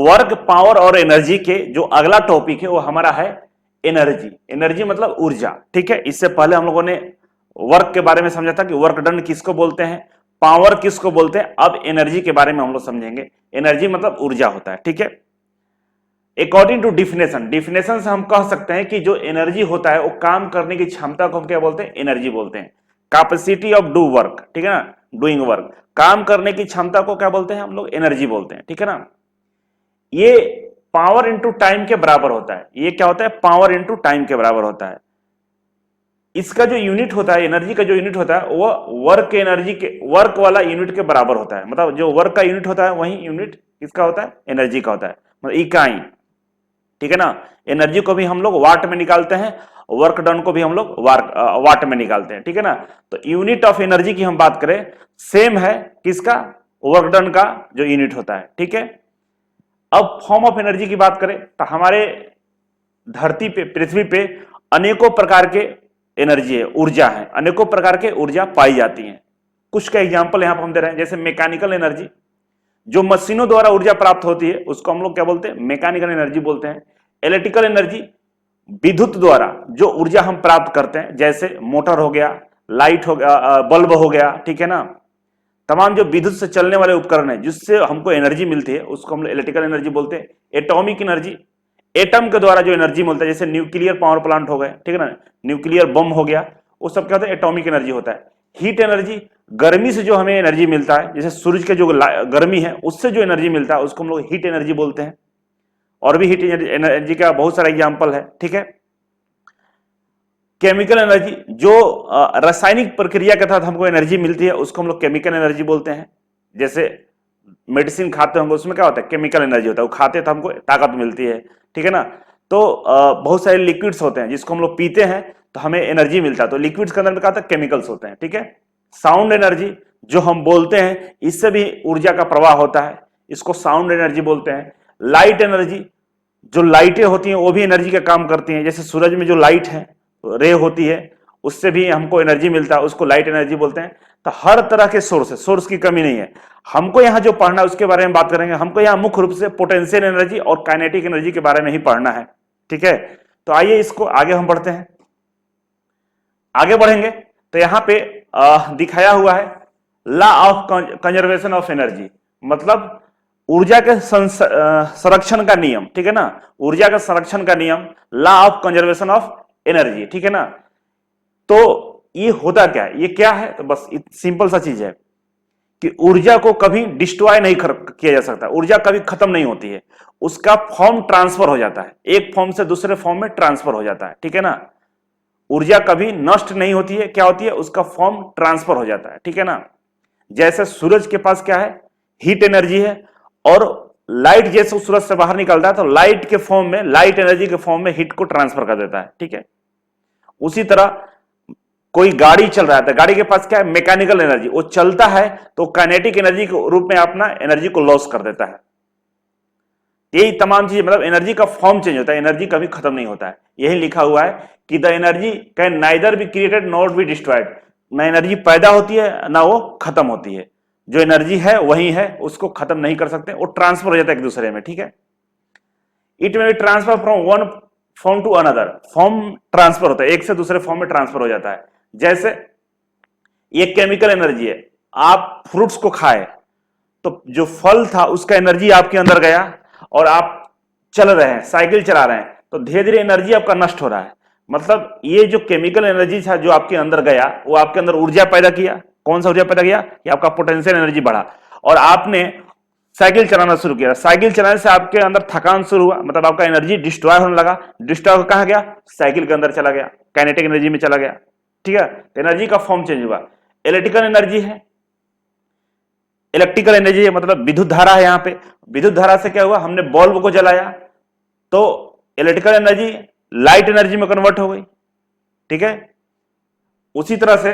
Work, power और energy के जो अगला टॉपिक है वो हमारा है एनर्जी। एनर्जी मतलब ऊर्जा, ठीक है। इससे पहले हम लोगों ने वर्क के बारे में समझा था कि वर्क डन किसको बोलते हैं, पावर किसको बोलते हैं। अब एनर्जी के बारे में हम लोग समझेंगे। एनर्जी मतलब ऊर्जा होता है, ठीक है। अकॉर्डिंग टू डिफिनेशन, डिफिनेशन से हम कह सकते हैं कि जो एनर्जी होता है वो काम करने की क्षमता को हम क्या बोलते हैं, एनर्जी बोलते हैं। कैपेसिटी ऑफ डू वर्क, ठीक है ना, डूइंग वर्क, काम करने की क्षमता को क्या बोलते हैं हम लोग, एनर्जी बोलते हैं, ठीक है ना। ये पावर इंटू टाइम के बराबर होता है। ये क्या होता है, पावर इंटू टाइम के बराबर होता है। इसका जो यूनिट होता है, एनर्जी का जो यूनिट होता है वो वर्क एनर्जी के, वर्क वाला यूनिट के बराबर होता है। मतलब जो वर्क का यूनिट होता है वही यूनिट किसका होता है, एनर्जी का होता है, मतलब इकाई, ठीक है ना। एनर्जी को भी हम लोग वाट में निकालते हैं, वर्क डन को भी हम लोग वाट में निकालते हैं, ठीक है ना। तो यूनिट ऑफ एनर्जी की हम बात करें, सेम है किसका, वर्क डन का जो यूनिट होता है, ठीक है। अब फॉर्म ऑफ एनर्जी की बात करें तो हमारे धरती पे, पृथ्वी पे अनेकों प्रकार के एनर्जी है, ऊर्जा है, अनेकों प्रकार के ऊर्जा पाई जाती हैं। कुछ का एग्जांपल यहां पर हम दे रहे हैं, जैसे मैकेनिकल एनर्जी, जो मशीनों द्वारा ऊर्जा प्राप्त होती है उसको हम लोग क्या बोलते हैं, मैकेनिकल एनर्जी बोलते हैं। इलेक्ट्रिकल एनर्जी, विद्युत द्वारा जो ऊर्जा हम प्राप्त करते हैं, जैसे मोटर हो गया, लाइट हो गया, बल्ब हो गया, ठीक है ना। तमाम जो विद्युत से चलने वाले उपकरण है जिससे हमको एनर्जी मिलती है उसको हम इलेक्ट्रिकल एनर्जी बोलते हैं। एटॉमिक एनर्जी, एटम के द्वारा जो एनर्जी मिलता है, जैसे न्यूक्लियर पावर प्लांट हो गए, ठीक है ना, न्यूक्लियर बम हो गया, वो सब क्या होता है, एटॉमिक एनर्जी होता है। हीट एनर्जी, गर्मी से जो हमें एनर्जी मिलता है, जैसे सूरज के जो गर्मी है उससे जो एनर्जी मिलता है उसको हम लोग हीट एनर्जी बोलते हैं। और भी हीट एनर्जी का बहुत सारा एग्जाम्पल है, ठीक है। केमिकल एनर्जी, जो रासायनिक प्रक्रिया के तहत हमको एनर्जी मिलती है उसको हम लोग केमिकल एनर्जी बोलते हैं। जैसे मेडिसिन खाते होंगे उसमें क्या होता है, केमिकल एनर्जी होता है, वो खाते तो हमको ताकत मिलती है, ठीक है ना। तो बहुत सारे लिक्विड्स होते हैं जिसको हम लोग पीते हैं तो हमें एनर्जी मिलता है, तो लिक्विड्स के अंदर में क्या होता है, केमिकल्स होते हैं, ठीक है। साउंड एनर्जी, जो हम बोलते हैं इससे भी ऊर्जा का प्रवाह होता है, इसको साउंड एनर्जी बोलते हैं। लाइट एनर्जी, जो लाइटें होती हैं वो भी एनर्जी का काम करती हैं, जैसे सूरज में जो लाइट है, रे होती है, उससे भी हमको एनर्जी मिलता है, उसको लाइट एनर्जी बोलते हैं। तो हर तरह के सोर्स है, सोर्स की कमी नहीं है। हमको यहां जो पढ़ना है उसके बारे में बात करेंगे। हमको यहां मुख्य रूप से पोटेंशियल एनर्जी और काइनेटिक एनर्जी के बारे में ही पढ़ना है, ठीक है। तो आइए इसको आगे हम बढ़ते हैं। आगे बढ़ेंगे तो यहां पे दिखाया हुआ है law of conservation of energy, मतलब ऊर्जा के संरक्षण का नियम, ठीक है ना, ऊर्जा का संरक्षण का नियम, law of conservation of energy, ठीक है ना। तो ये होता क्या है, ये क्या है, तो बस सिंपल सा चीज है कि ऊर्जा को कभी डिस्ट्रॉय नहीं किया जा सकता, ऊर्जा कभी खत्म नहीं होती है, उसका फॉर्म ट्रांसफर हो जाता है, एक फॉर्म से दूसरे फॉर्म में ट्रांसफर हो जाता है, ठीक है ना। ऊर्जा कभी नष्ट नहीं होती है, क्या होती है, उसका फॉर्म ट्रांसफर हो जाता है, ठीक है ना। जैसे सूरज के पास क्या है, हीट एनर्जी है, और लाइट जैसे सूरज से बाहर निकलता है तो लाइट के फॉर्म में, लाइट एनर्जी के फॉर्म में हीट को ट्रांसफर कर देता है, ठीक है। उसी तरह कोई गाड़ी चल रहा है तो गाड़ी के पास क्या है, मैकेनिकल एनर्जी, वो चलता है तो काइनेटिक एनर्जी के रूप में अपना एनर्जी को लॉस कर देता है। यही तमाम चीजें, मतलब एनर्जी का फॉर्म चेंज होता है, एनर्जी कभी खत्म नहीं होता है। यही लिखा हुआ है कि the energy can neither be created not be destroyed, ना एनर्जी पैदा होती है ना वो खत्म होती है। जो एनर्जी है वही है, उसको खत्म नहीं कर सकते, वो ट्रांसफर हो जाता है एक दूसरे में, ठीक है। It may be transfer from one form to another, form transfer होता है, एक से दूसरे फॉर्म में ट्रांसफर हो जाता है। जैसे ये केमिकल एनर्जी है, आप फ्रूट्स को खाए तो जो फल था उसका एनर्जी आपके अंदर गया और आप चल रहे हैं, साइकिल चला रहे हैं, तो धीरे धीरे एनर्जी आपका नष्ट हो रहा है। मतलब ये जो केमिकल एनर्जी था जो आपके अंदर गया, वो आपके अंदर ऊर्जा पैदा किया। कौन सा ऊर्जा पैदा किया, कि आपका पोटेंशियल एनर्जी बढ़ा और आपने साइकिल चलाना शुरू किया। साइकिल चलाने से आपके अंदर थकान शुरू हुआ, मतलब आपका एनर्जी डिस्ट्रॉय होने लगा। डिस्ट्रॉय कहां गया, साइकिल के अंदर चला गया, काइनेटिक एनर्जी में चला गया, ठीक है। एनर्जी का फॉर्म चेंज हुआ। इलेक्ट्रिकल एनर्जी है, इलेक्ट्रिकल एनर्जी है मतलब विद्युत धारा है। यहां पे विद्युत धारा से क्या हुआ, हमने बल्ब को जलाया तो इलेक्ट्रिकल एनर्जी लाइट एनर्जी में कन्वर्ट हो गई, ठीक है। उसी तरह से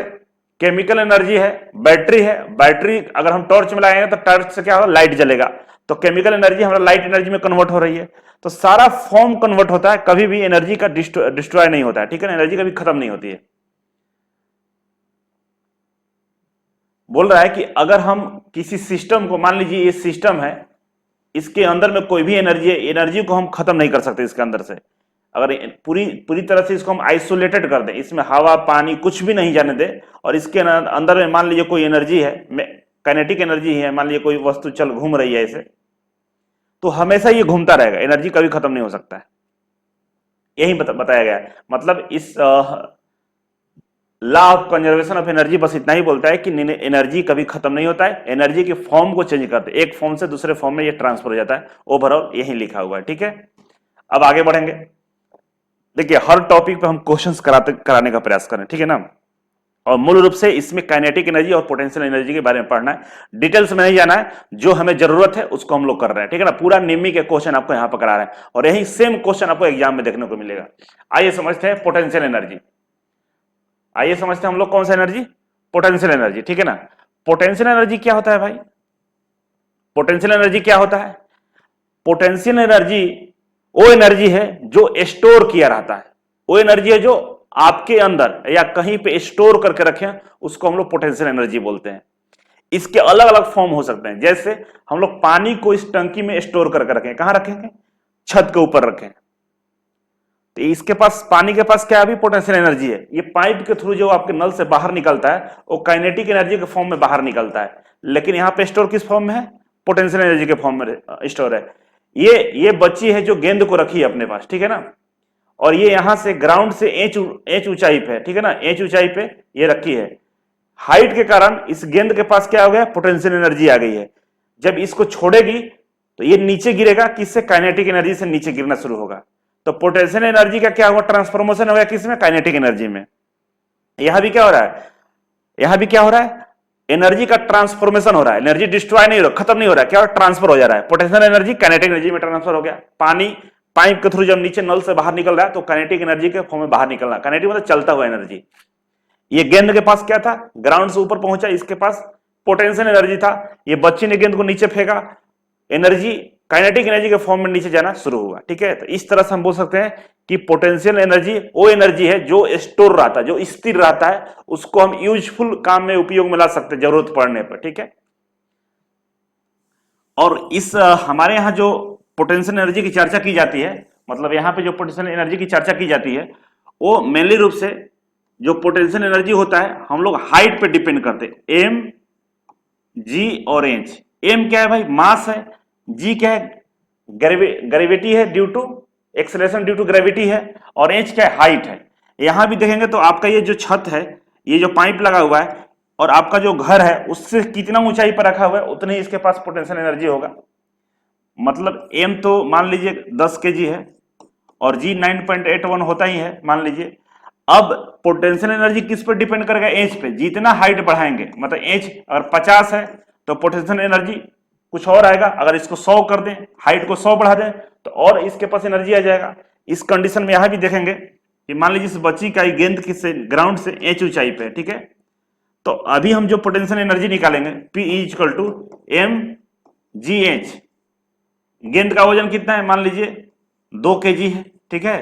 केमिकल एनर्जी है, बैटरी है, बैटरी अगर हम टॉर्च में लगाएंगे तो टॉर्च से क्या होगा, लाइट जलेगा, तो केमिकल एनर्जी हमारा लाइट एनर्जी में कन्वर्ट हो रही है। तो सारा फॉर्म कन्वर्ट होता है, कभी भी एनर्जी का डिस्ट्रॉय नहीं होता है, ठीक है ना, एनर्जी कभी खत्म नहीं होती है। बोल रहा है कि अगर हम किसी सिस्टम को, मान लीजिए ये सिस्टम है, इसके अंदर में कोई भी एनर्जी है, एनर्जी को हम खत्म नहीं कर सकते इसके अंदर से। अगर पूरी पूरी तरह से इसको हम आइसोलेटेड कर दें, इसमें हवा पानी कुछ भी नहीं जाने दे, और इसके अंदर में मान लीजिए कोई एनर्जी है, काइनेटिक एनर्जी है, मान लीजिए कोई वस्तु चल घूम रही है ऐसे, तो हमेशा ये घूमता रहेगा, एनर्जी कभी खत्म नहीं हो सकता है। यही बताया गया है। मतलब इस law of conservation of energy बस इतना ही बोलता है कि एनर्जी कभी खत्म नहीं होता है, एनर्जी की फॉर्म को चेंज करते, एक फॉर्म से दूसरे फॉर्म में ये ट्रांसफर हो जाता है। ओवरऑल यही लिखा हुआ है, ठीक है। अब आगे बढ़ेंगे। देखिए हर टॉपिक पे हम क्वेश्चंस कराने का प्रयास करें, ठीक है ना। और मूल रूप से इसमें काइनेटिक एनर्जी और पोटेंशियल एनर्जी के बारे में पढ़ना है, डिटेल्स में नहीं जाना है, जो हमें जरूरत है उसको हम लोग कर रहे हैं, ठीक है ना। पूरा निम्मी के क्वेश्चन आपको यहां पर करा रहे हैं, और यही सेम क्वेश्चन आपको एग्जाम में देखने को मिलेगा। आइए समझते हैं पोटेंशियल एनर्जी। आइए समझते हैं हम लोग कौन सा एनर्जी, पोटेंशियल एनर्जी, ठीक है ना। पोटेंशियल एनर्जी क्या होता है भाई, पोटेंशियल एनर्जी क्या होता है? पोटेंशियल एनर्जी वो एनर्जी है जो स्टोर किया रहता है, वो एनर्जी है जो आपके अंदर या कहीं पे स्टोर करके रखें, उसको हम लोग पोटेंशियल एनर्जी बोलते हैं। इसके अलग अलग फॉर्म हो सकते हैं, जैसे हम लोग पानी को इस टंकी में स्टोर करके रखें, कहां रखेंगे? छत के ऊपर रखें, तो इसके पास, पानी के पास क्या अभी पोटेंशियल एनर्जी है, ये पाइप के थ्रू जो आपके नल से बाहर निकलता है वो काइनेटिक एनर्जी के फॉर्म में बाहर निकलता है, लेकिन यहां पे स्टोर किस फॉर्म में है? पोटेंशियल एनर्जी के फॉर्म में स्टोर है। ये बच्ची है जो गेंद को रखी है अपने पास, ठीक है ना, और ये यहां से ग्राउंड से इंच ऊंचाई पे है, ठीक है ना, इंच ऊंचाई पे ये रखी है। हाइट के कारण इस गेंद के पास क्या हो गया? पोटेंशियल एनर्जी आ गई है। जब इसको छोड़ेगी तो ये नीचे गिरेगा, किससे? काइनेटिक एनर्जी से नीचे गिरना शुरू होगा। तो पोटेंशियल एनर्जी का क्या हुआ? ट्रांसफॉर्मेशन हो गया किसमें? काइनेटिक एनर्जी में। यहां भी क्या हो रहा है? यहां भी क्या हो रहा है? एनर्जी का ट्रांसफॉर्मेशन हो रहा है, एनर्जी डिस्ट्रॉय नहीं हो रहा, खत्म नहीं हो रहा है, क्या ट्रांसफर हो जा रहा है, पोटेंशियल एनर्जी काइनेटिक एनर्जी में ट्रांसफर हो गया। पानी पाइप के थ्रू जब नीचे नल से बाहर निकल रहा है तो काइनेटिक एनर्जी के फॉर्म में बाहर निकल रहा है। काइनेटिक मतलब चलता हुआ एनर्जी। ये गेंद के पास क्या था? ग्राउंड से ऊपर पहुंचा, इसके पास पोटेंशियल एनर्जी था, ये बच्ची ने गेंद को नीचे फेंका, एनर्जी काइनेटिक एनर्जी के फॉर्म में नीचे जाना शुरू हुआ, ठीक है। तो इस तरह से हम बोल सकते हैं कि पोटेंशियल एनर्जी वो एनर्जी है जो स्टोर रहता है, जो स्थिर रहता है, उसको हम यूजफुल काम में उपयोग में ला सकते हैं जरूरत पड़ने पर, ठीक है। और इस हमारे यहाँ जो पोटेंशियल एनर्जी की चर्चा की जाती है, मतलब यहाँ पे जो पोटेंशियल एनर्जी की चर्चा की जाती है, वो मेनली रूप से जो पोटेंशियल एनर्जी होता है हम लोग हाइट पे डिपेंड करते हैं, एम जी और एच। एम क्या है भाई? मास है। जी क्या है? ग्रेविटी है due to acceleration due to gravity है। और एच क्या है? हाइट है। यहां भी देखेंगे तो आपका ये जो छत है, ये जो पाइप लगा हुआ है, और आपका जो घर है उससे कितना ऊंचाई पर रखा हुआ है उतनी इसके पास पोटेंशियल एनर्जी होगा। मतलब एम तो मान लीजिए 10 केजी है और जी 9.81 होता ही है मान लीजिए। अब पोटेंशियल एनर्जी किस पर डिपेंड करेगा? एच पे। जितना हाइट बढ़ाएंगे, मतलब एच अगर 50 है तो पोटेंशियल एनर्जी कुछ और आएगा। अगर इसको 100 कर दें, हाइट को 100 बढ़ा दें, तो और इसके पास एनर्जी आ जाएगा। इस कंडीशन में यहां भी देखेंगे कि मान लीजिए इस बच्ची का गेंद किससे? ग्राउंड से एच ऊंचाई पे, ठीक है। तो अभी हम जो पोटेंशियल एनर्जी निकालेंगे, P equal to M G H. गेंद का वजन कितना है? मान लीजिए 2 केजी है, ठीक है।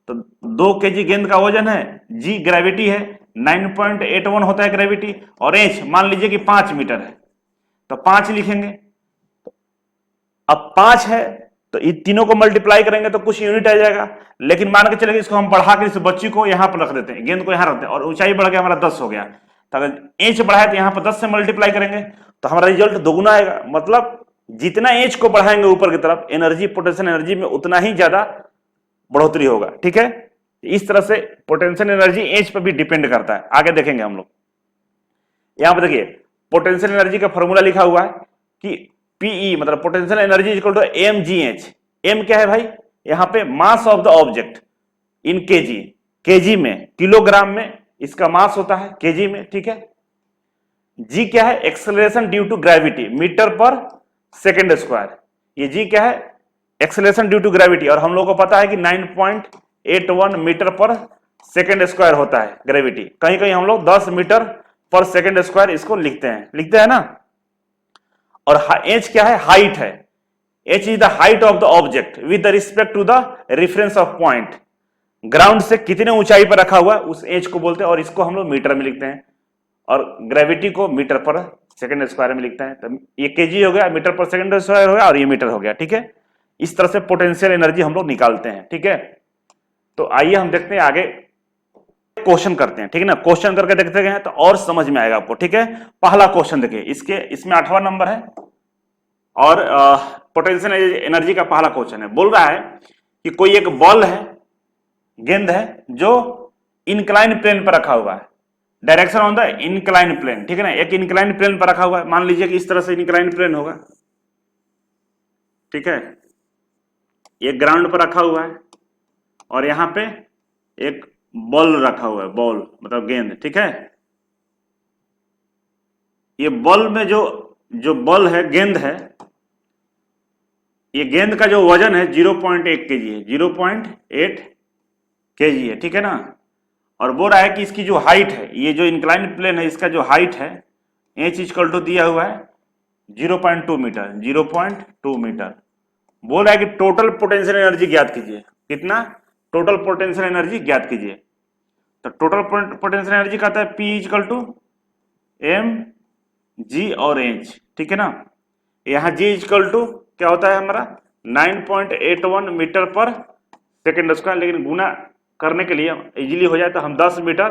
तो 2 केजी गेंद का वजन है, जी ग्रेविटी है, 9.81 होता है ग्रेविटी, और एच मान लीजिए कि 5 मीटर है, तो 5 लिखेंगे। अब 5 है तो इन तीनों को मल्टीप्लाई करेंगे तो कुछ यूनिट आ जाएगा, लेकिन मान के चलेंगे इसको हम बढ़ा के इस बच्ची को यहां पर रख देते हैं, गेंद को यहां रखते हैं, और ऊंचाई बढ़ गया हमारा 10 हो गया। तो अगर एच बढ़ाए तो यहां पर 10 से मल्टीप्लाई करेंगे तो हमारा रिजल्ट दोगुना आएगा। मतलब जितना एच को बढ़ाएंगे ऊपर की तरफ, एनर्जी पोटेंशियल एनर्जी में उतना ही ज्यादा बढ़ोतरी होगा, ठीक है। इस तरह से पोटेंशियल एनर्जी एच पर भी डिपेंड करता है। आगे देखेंगे हम लोग। यहां पर देखिए पोटेंशियल एनर्जी का फॉर्मूला लिखा हुआ है कि पीई मतलब potential energy equal to M G H. M क्या है भाई? यहां पे mass of the object in KG, KG में, किलोग्राम में इसका मास होता है, केजी में, ठीक है। जी क्या है? Acceleration due to gravity, metre per second square. ये जी क्या है? एक्सेलरेशन ड्यू टू ग्रेविटी, और हम लोग को पता है कि 9.81 मीटर पर सेकेंड स्क्वायर होता है ग्रेविटी। कहीं कहीं हम लोग 10 मीटर पर सेकेंड स्क्वायर इसको लिखते हैं ना। और एच क्या है? हाइट है। H is the height of the object with respect to the reference of point. Ground से कितने ऊंचाई पर रखा हुआ है उस एच को बोलते हैं, और इसको हम लोग मीटर में लिखते हैं, और ग्रेविटी को मीटर पर सेकंड स्क्वायर में लिखते हैं। तो ये केजी हो गया, मीटर पर सेकंड स्क्वायर हो गया, और ये मीटर हो गया। ठीक है, इस तरह से पोटेंशियल एनर्जी हम लोग निकालते हैं। ठीक है, तो आइए हम देखते हैं आगे, क्वेश्चन करते हैं। ठीक है ना, क्वेश्चन करके देखते हैं तो और समझ में आएगा आपको। ठीक है, पहला क्वेश्चन देखिए, इसमें 8वां नंबर है और पोटेंशियल एनर्जी का पहला क्वेश्चन है। बोल रहा है कि कोई एक बॉल है, गेंद है, जो इंक्लाइन प्लेन पर रखा हुआ है, direction on the incline plane. ठीक है ना, एक इंक्लाइन प्लेन पर रखा हुआ है, मान लीजिए कि इस तरह से इंक्लाइन प्लेन होगा। ठीक है, एक ग्राउंड पर रखा हुआ है और यहां पे एक बॉल रखा हुआ है, बॉल मतलब गेंद। ठीक है, ये बॉल में जो बॉल है, गेंद है, ये गेंद का जो वजन है 0.1 केजी है, 0.8 केजी है। ठीक है ना, और बोल रहा है कि इसकी जो हाइट है, ये जो इंक्लाइन प्लेन है, इसका जो हाइट है एच इक्वल टू दिया हुआ है 0.2 मीटर, 0.2 मीटर। बोल रहा है कि टोटल पोटेंशियल एनर्जी ज्ञात कीजिए। कितना? टोटल पोटेंशियल एनर्जी ज्ञात कीजिए। तो टोटल पोटेंशियल एनर्जी कहता है P equal to M G और एच। ठीक है ना, यहाँ G इक्वल टू क्या होता है हमारा 9.81 मीटर पर सेकेंड स्क्वायर, लेकिन गुना करने के लिए इजीली हो जाए तो हम 10 मीटर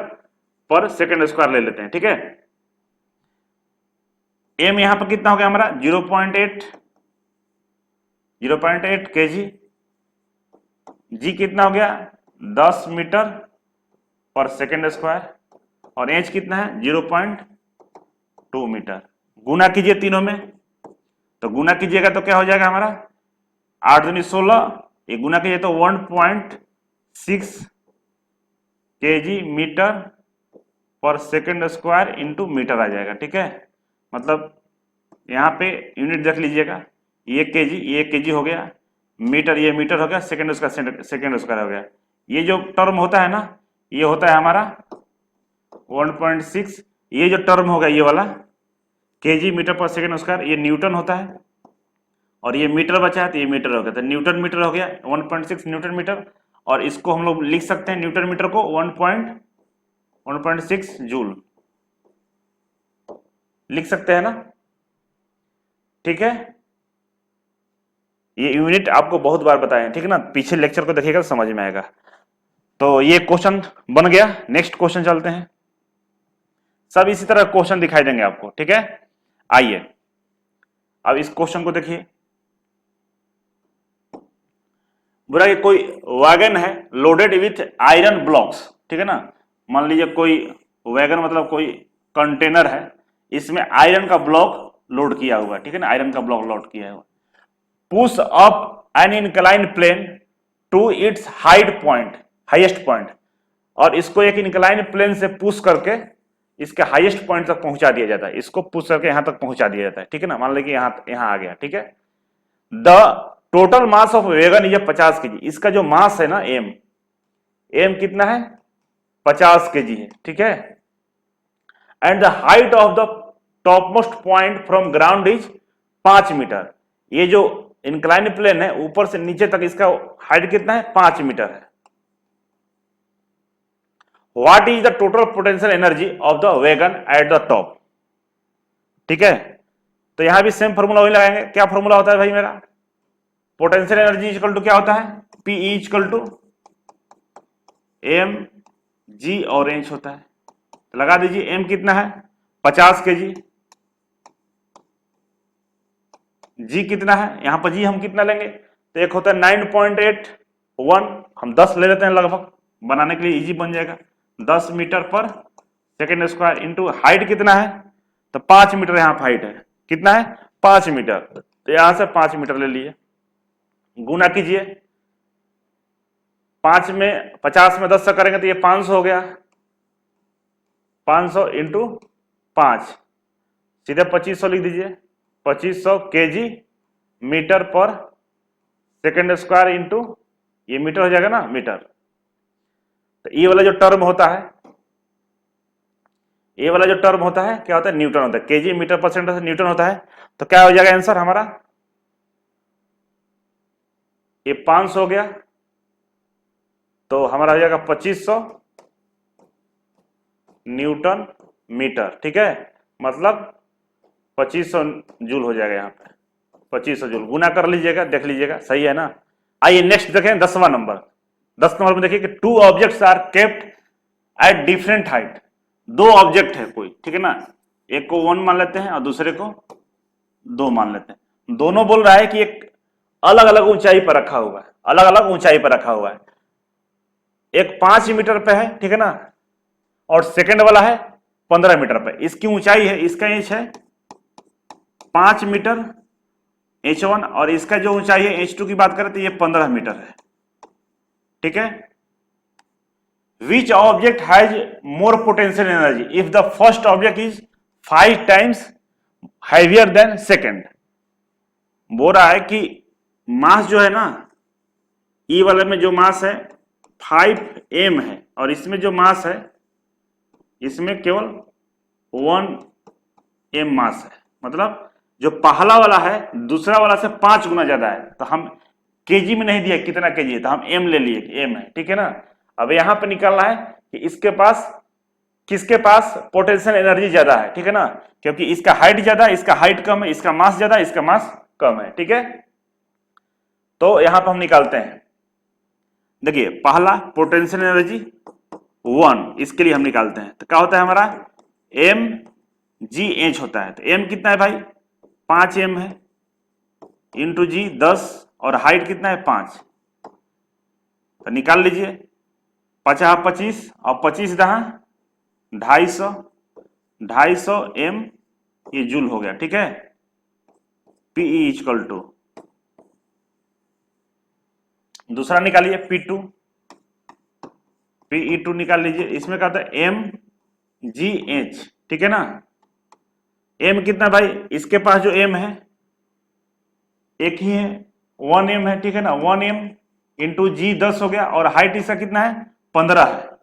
पर सेकेंड स्क्वायर ले लेते हैं। ठीक है, एम यहां पर कितना हो गया हमारा 0.8 केजी, जी कितना हो गया 10 मीटर पर सेकेंड स्क्वायर, और एच कितना है 0.2 मीटर। गुना कीजिए तीनों में, तो गुना कीजिएगा तो क्या हो जाएगा हमारा 8 दूनी 16, ये गुना कीजिए तो 1.6 KG metre per second square into metre आ जाएगा। ठीक है, मतलब यहाँ पे यूनिट देख लीजिएगा, ये केजी, ये केजी हो गया, मीटर, ये मीटर हो गया, सेकेंड स्क्वायर हो गया। ये जो टर्म होता है ना, ये होता है हमारा 1.6, ये जो टर्म होगा ये वाला KG metre per second square, ये न्यूटन होता है, और ये मीटर बचा है तो ये मीटर हो गया, तो न्यूटन मीटर हो गया 1.6 न्यूटन मीटर। और इसको हम लोग लिख सकते हैं न्यूटन मीटर को 1.6 जूल लिख सकते हैं ना। ठीक है, ये यूनिट आपको बहुत बार बताए हैं। ठीक है ना, पीछे लेक्चर को देखिएगा तो समझ में आएगा। तो ये क्वेश्चन बन गया। नेक्स्ट क्वेश्चन चलते हैं। सब इसी तरह क्वेश्चन दिखाई देंगे आपको। ठीक है, आइए अब इस क्वेश्चन को देखिए। बुरा कि कोई वैगन है लोडेड विथ आयरन ब्लॉक्स। ठीक है ना, मान लीजिए कोई वैगन मतलब कोई कंटेनर है, इसमें आयरन का ब्लॉक लोड किया हुआ है। ठीक है ना, आयरन का ब्लॉक लोड किया हुआ, push up an incline plane to its highest point, और इसको एक इंक्लाइन प्लेन से पुश करके इसके हाईएस्ट पॉइंट तक पहुंचा दिया जाता है। इसको पुश करके यहां तक पहुंचा दिया जाता है। ठीक है ना, मान लीजिए यहां आ गया। ठीक है, the total mass of wagon ये 50 केजी, इसका जो मास है ना एम कितना है 50 केजी है। ठीक है, and the height of the topmost point from ground is 5 metre. ये जो इंक्लाइन प्लेन है ऊपर से नीचे तक इसका हाइट कितना है 5 मीटर है। What is the total potential energy of the wagon at the top. ठीक है, तो यहां भी सेम फॉर्मूला वही लगाएंगे। क्या फॉर्मूला होता है भाई मेरा, पोटेंशियल एनर्जी इक्वल टू क्या होता है PE equal to M G और एच होता है। तो लगा दीजिए, एम कितना है 50 केजी, जी कितना है, यहां पर जी हम कितना लेंगे तो एक होता है 9.81, हम 10 ले लेते हैं लगभग, बनाने के लिए इजी बन जाएगा। 10 metre per second square into height कितना है तो 5 मीटर यहां पर हाइट है, कितना है 5 मीटर, तो यहां से 5 मीटर ले लिए, गुना कीजिए 5 में 50 में 10 से करेंगे तो ये 500 हो गया, 500 इंटू 5 सीधे 2500 लिख दीजिए, 2500 KG metre per second square into ये मीटर हो जाएगा ना मीटर। तो ये वाला जो टर्म होता है, ये वाला जो टर्म होता है क्या होता है न्यूटन होता है, KG metre per second Newton होता है। तो क्या हो जाएगा आंसर हमारा, ये 500 हो गया तो हमारा हो जाएगा 2500 न्यूटन मीटर। ठीक है, मतलब 2500 जूल हो जाएगा, यहाँ पे 2500 जूल गुना कर लीजिएगा, देख लीजिएगा सही है ना। आइए नेक्स्ट देखें 10वां नंबर। 10 नंबर में देखिए कि 2 objects are kept at different height. 2 object है कोई, ठीक है ना, एक को 1 मान लेते हैं और दूसरे को 2 मान लेते हैं। दोनों बोल रहा है कि एक अलग अलग ऊंचाई पर रखा हुआ है, अलग अलग ऊंचाई पर रखा हुआ है। एक 5 मीटर पे है, ठीक है ना, और सेकंड वाला है 15 मीटर पे। इसकी ऊंचाई है, इसका इंच है 5 मीटर h1, और इसका जो ऊंचाई है h2 की बात करें तो ये 15 मीटर है, ठीक है। Which object has more potential energy if the first object is 5 times heavier than second. बोल रहा है कि मास जो है ना, ई वाले में जो मास है 5m है, और इसमें जो मास है इसमें केवल 1m मास है। मतलब जो पहला वाला है दूसरा वाला से 5 गुना ज्यादा है। तो हम केजी में नहीं दिया कितना केजी है, तो हम m ले लिए कि m है, ठीक है ना। अब यहां पे निकालना है कि इसके पास किसके पास पोटेंशियल एनर्जी ज्यादा है, ठीक है ना, क्योंकि इसका हाइट ज्यादा है, इसका हाइट कम है, इसका मास ज्यादा, इसका मास कम है, ठीक है। तो यहां पर हम निकालते हैं, देखिए पहला पोटेंशियल एनर्जी 1, इसके लिए हम निकालते हैं तो क्या होता है हमारा mgh होता है। तो m कितना है भाई 5m है, इंटू जी 10, और हाइट कितना है 5। तो निकाल लीजिए 50 25 और 25 दहा 250, 250 m ये जूल हो गया, ठीक है। Pe इक्वल टू दूसरा निकालिए P2, Pe2 निकाल लीजिए। इसमें क्या होता है mgh, ठीक है ना। m कितना भाई, इसके पास जो m है एक ही है 1m है, ठीक है ना। 1m इंटू जी 10 हो गया, और हाइट इसका कितना है 15 है,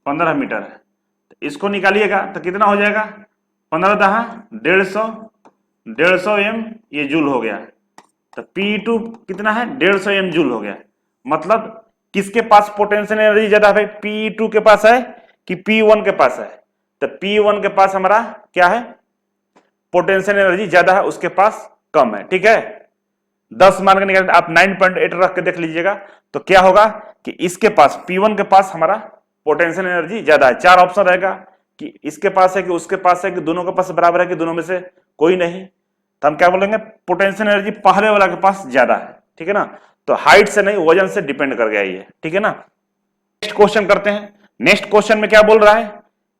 15 मीटर है। तो इसको निकालिएगा तो कितना हो जाएगा 15 दहा 150, 150 m ये जूल हो गया। तो P2 कितना है 150 m जूल हो गया। मतलब किसके पास पोटेंशियल एनर्जी ज्यादा है, P2 के पास है कि P1 के पास है। तो P1 के पास हमारा क्या है पोटेंशियल एनर्जी ज्यादा है, उसके पास कम है, ठीक है। 10 मान के निकाल आप 9.8 रख के देख लीजिएगा तो क्या होगा कि इसके पास P1 के पास हमारा पोटेंशियल एनर्जी ज्यादा है। 4 ऑप्शन रहेगा कि इसके पास है कि उसके पास है कि दोनों के पास बराबर है कि दोनों में से कोई नहीं। तो हम क्या बोलेंगे पोटेंशियल एनर्जी पहले वाला के पास ज्यादा है, ठीक है ना। तो हाइट से नहीं वजन से डिपेंड कर गया ये, ठीक है ना। नेक्स्ट क्वेश्चन करते हैं। नेक्स्ट क्वेश्चन में क्या बोल रहा है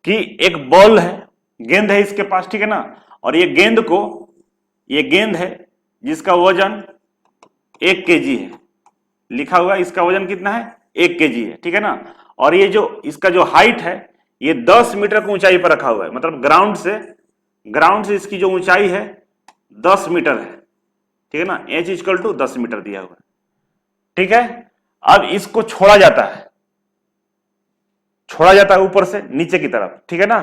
कि एक बॉल है, गेंद है इसके पास, ठीक है ना, और ये गेंद है जिसका वजन 1 kg है, लिखा हुआ इसका वजन कितना है 1 kg है, ठीक है ना। और ये जो इसका जो हाइट है ये 10 मीटर की ऊंचाई पर रखा हुआ है। मतलब ग्राउंड से इसकी जो ऊंचाई है 10 मीटर है, ठीक है ना। h इक्वल टू 10 मीटर दिया हुआ है, ठीक है। अब इसको छोड़ा जाता है ऊपर से नीचे की तरफ, ठीक है ना।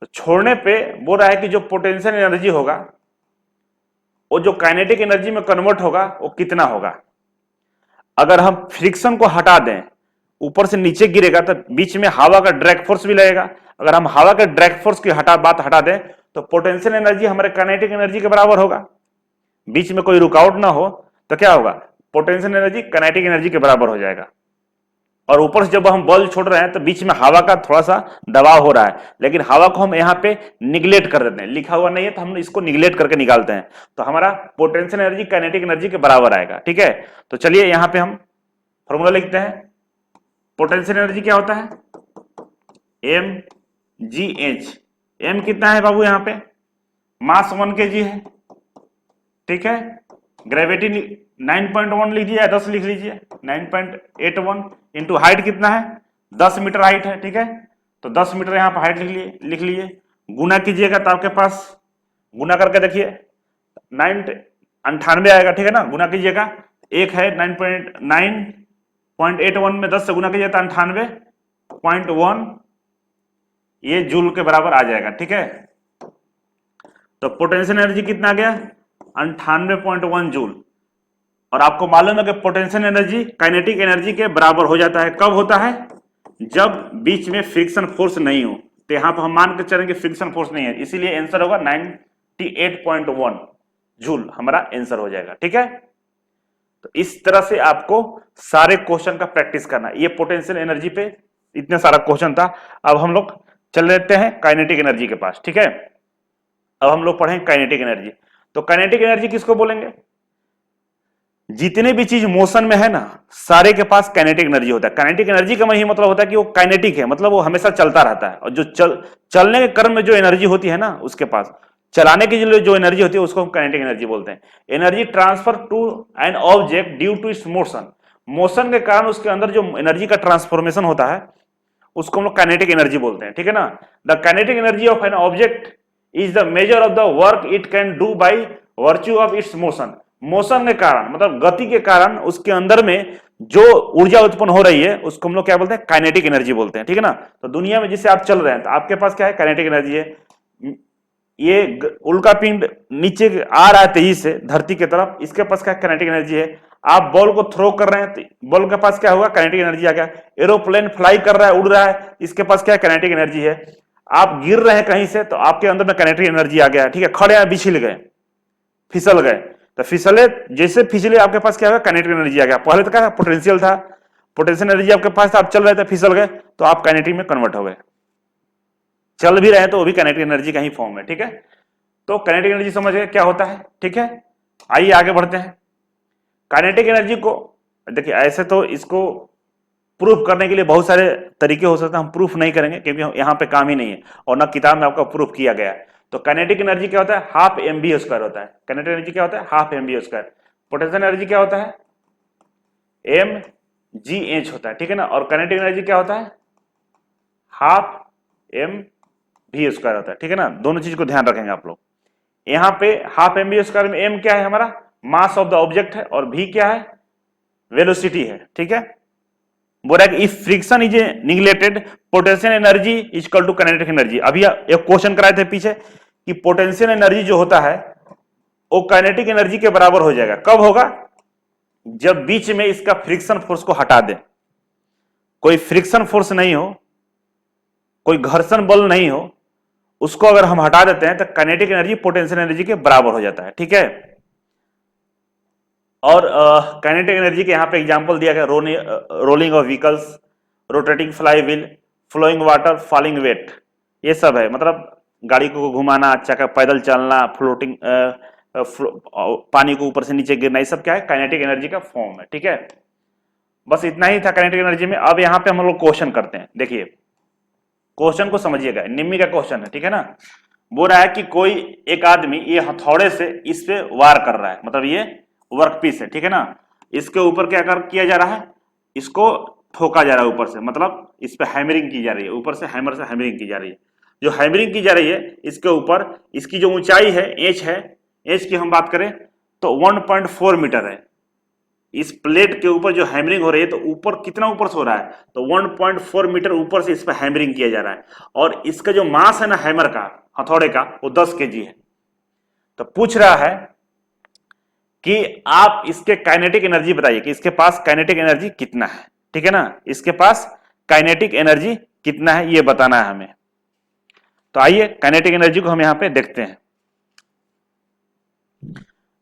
तो छोड़ने पे बोल रहा है कि जो पोटेंशियल एनर्जी होगा वो जो काइनेटिक एनर्जी में कन्वर्ट होगा वो कितना होगा। अगर हम फ्रिक्शन को हटा दें, ऊपर से नीचे गिरेगा तो बीच में हवा का ड्रैग फोर्स भी लगेगा। अगर हम हवा के ड्रैग फोर्स की बात हटा दें तो पोटेंशियल एनर्जी हमारे काइनेटिक एनर्जी के बराबर होगा। बीच में कोई रुकावट ना हो तो क्या होगा पोटेंशियल एनर्जी काइनेटिक एनर्जी के बराबर हो जाएगा। और ऊपर से जब हम बॉल छोड़ रहे हैं तो बीच में हवा का थोड़ा सा दबाव हो रहा है, लेकिन हवा को हम यहाँ पे निगलेक्ट कर देते हैं, लिखा हुआ नहीं है तो हम इसको निगलेक्ट करके निकालते हैं। तो हमारा पोटेंशियल एनर्जी काइनेटिक एनर्जी के बराबर आएगा, ठीक है। तो चलिए यहाँ पे हम फॉर्मूला लिखते हैं। पोटेंशियल एनर्जी क्या होता है mgh। m कितना है बाबू, यहाँ पे मास 1 kg है, ठीक है। ग्रेविटी 9.1 लिख लीजिए या 10 लिख लीजिए, 9.81 इंटू हाइट कितना है 10 मीटर हाइट है, ठीक है। तो 10 मीटर यहाँ पर हाइट लिख लिए गुना कीजिएगा तो आपके पास गुना करके देखिए 98 आएगा, ठीक है ना। गुना कीजिएगा, एक है 9.81 में 10 से गुना कीजिए तो 98.1 ये जूल के बराबर आ जाएगा, ठीक है। तो पोटेंशियल एनर्जी कितना आ गया 98.1 जूल। और आपको मालूम है कि पोटेंशियल एनर्जी काइनेटिक एनर्जी के बराबर हो जाता है। कब होता है जब बीच में फ्रिक्शन फोर्स नहीं हो, तो यहां पर हम मान के चलेंगे फ्रिक्शन फोर्स नहीं है, इसीलिए आंसर होगा 98.1 जूल हमारा आंसर हो जाएगा। ठीक है, तो इस तरह से आपको सारे क्वेश्चन का प्रैक्टिस करना। ये पोटेंशियल एनर्जी पे इतना सारा क्वेश्चन था। अब हम लोग चल लेते हैं काइनेटिक एनर्जी के पास। ठीक है, अब हम लोग पढ़ें काइनेटिक एनर्जी। तो काइनेटिक एनर्जी किसको बोलेंगे? जितने भी चीज मोशन में है ना, सारे के पास काइनेटिक एनर्जी होता है। काइनेटिक एनर्जी का यही मतलब होता है कि वो काइनेटिक है, मतलब वो हमेशा चलता रहता है। और जो चलने के क्रम में जो एनर्जी होती है ना, उसके पास चलाने की जो एनर्जी होती है उसको हम काइनेटिक एनर्जी बोलते हैं। Energy transfer to an object due to its motion, motion के कारण उसके अंदर जो एनर्जी का ट्रांसफॉर्मेशन होता है उसको हम लोग काइनेटिक एनर्जी बोलते हैं। ठीक है ना, the kinetic energy of an object is the measure of the work it can do by virtue of its motion. Motion के कारण मतलब गति के कारण उसके अंदर में जो ऊर्जा उत्पन्न हो रही है उसको हम लोग क्या बोलते हैं? काइनेटिक एनर्जी बोलते हैं। ठीक है ना, तो दुनिया में जिससे आप चल रहे हैं तो आपके पास क्या है? काइनेटिक एनर्जी है। ये उल्का पिंड नीचे आ रहा है तेजी से धरती की तरफ, इसके पास क्या काइनेटिक एनर्जी है। आप बॉल को थ्रो कर रहे हैं तो बॉल के पास क्या होगा? काइनेटिक एनर्जी आ गया। एरोप्लेन फ्लाई कर रहा है, उड़ रहा है, इसके पास क्या काइनेटिक एनर्जी है। आप गिर रहे हैं कहीं से तो आपके अंदर में काइनेटिक एनर्जी आ गया। ठीक है, खड़े हैं, बिछल गए, फिसल गए, तो फिसले जैसे फिसले आपके पास क्या होगा? काइनेटिक एनर्जी आ गया। पहले तो क्या पोटेंशियल था, पोटेंशियल एनर्जी आपके पास था, आप चल रहे थे फिसल गए तो आप काइनेटिक में कन्वर्ट हो गए। चल भी रहे हैं तो वो भी काइनेटिक एनर्जी का ही फॉर्म है। ठीक है, तो काइनेटिक एनर्जी समझ गए क्या होता है। ठीक है, आइए आगे बढ़ते हैं। काइनेटिक एनर्जी को देखिए, ऐसे तो इसको प्रूफ करने के लिए बहुत सारे तरीके हो सकते हैं, हम प्रूफ नहीं करेंगे क्योंकि यहाँ पे काम ही नहीं है और ना किताब में आपका प्रूफ किया गया है। तो काइनेटिक एनर्जी क्या होता है? हाफ एम बी स्क्वायर होता है। काइनेटिक एनर्जी क्या होता है? Half M B square. Potential energy क्या होता है? एम जी एच होता है। ठीक है ना, और काइनेटिक एनर्जी क्या होता है? हाफ एम भी स्क्वायर होता है। ठीक है ना, दोनों चीज को ध्यान रखेंगे आप लोग। यहाँ पे हाफ एम बी स्क्वायर में एम क्या है? हमारा मास ऑफ द ऑब्जेक्ट है, और भी क्या है? वेलोसिटी है। ठीक है, बोल रहा है कि if friction is neglected potential energy is equal to kinetic energy. अभी एक क्वेश्चन कराए थे पीछे कि पोटेंशियल एनर्जी जो होता है वो काइनेटिक एनर्जी के बराबर हो जाएगा। कब होगा? जब बीच में इसका फ्रिक्शन फोर्स को हटा दे, कोई फ्रिक्शन फोर्स नहीं हो, कोई घर्षण बल नहीं हो, उसको अगर हम हटा देते हैं तो काइनेटिक एनर्जी पोटेंशियल एनर्जी के बराबर हो जाता है। ठीक है, और काइनेटिक एनर्जी के यहाँ पे एग्जांपल दिया गया, rolling of vehicles, rotating flywheel, flowing water, falling weight, ये सब है। मतलब गाड़ी को घुमाना, चक्का, पैदल चलना, फ्लोटिंग पानी को ऊपर से नीचे गिरना, ये सब क्या है? काइनेटिक एनर्जी का फॉर्म है। ठीक है, बस इतना ही था काइनेटिक एनर्जी में। अब यहाँ पे हम लोग क्वेश्चन करते हैं। देखिए क्वेश्चन को समझिएगा, निम्मी का क्वेश्चन है। ठीक है ना, बोल रहा है कि कोई एक आदमी ये हथौड़े से इस पे वार कर रहा है, मतलब ये वर्कपीस है। ठीक है ना, इसके ऊपर क्या किया जा रहा है? इसको ठोका जा रहा है ऊपर से, मतलब इस पे हैमरिंग की जा रही है, ऊपर से हैमर से हैमरिंग की जा रही है। जो हैमरिंग की जा रही है इसके ऊपर, इसकी जो ऊंचाई है एच है, एच की हम बात करें तो 1.4 मीटर है। इस प्लेट के ऊपर जो हैमरिंग हो रही है तो ऊपर कितना ऊपर से हो रहा है? तो 1.4 मीटर ऊपर से इस पर हैमरिंग किया जा रहा है। और इसका जो मास है ना हैमर का, हथौड़े का, वो 10 केजी है। तो पूछ रहा है कि आप इसके काइनेटिक एनर्जी बताइए कि इसके पास काइनेटिक एनर्जी कितना है। ठीक है ना, इसके पास काइनेटिक एनर्जी कितना है ये बताना है हमें। तो आइए काइनेटिक एनर्जी को हम यहां पे देखते हैं।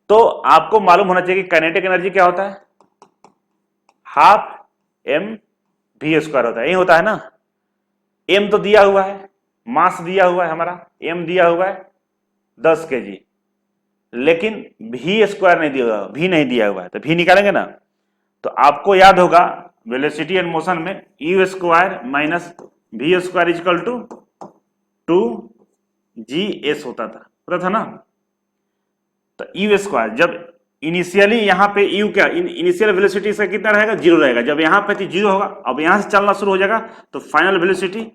तो आपको मालूम होना चाहिए कि काइनेटिक एनर्जी क्या होता है? हाफ एम भी स्क्वायर होता है, यही होता है ना। एम तो दिया हुआ है, मास दिया हुआ है हमारा, एम दिया हुआ है 10 केजी, लेकिन भी स्क्वायर नहीं दिया हुआ, भी नहीं दिया हुआ है, तो भी निकालेंगे ना। तो आपको याद होगा वेलोसिटी एंड मोशन में यू स्क्वायर माइनस भी स्क्वायर इक्वल टू 2GS होता था ना। तो यू स्क्वायर जब इनिशियली यहाँ पे यू क्या इनिशियल वेलोसिटी से कितना रहेगा? 0 रहेगा। जब यहाँ पे 0 होगा, अब यहाँ से चलना शुरू हो जाएगा तो फाइनल वेलोसिटी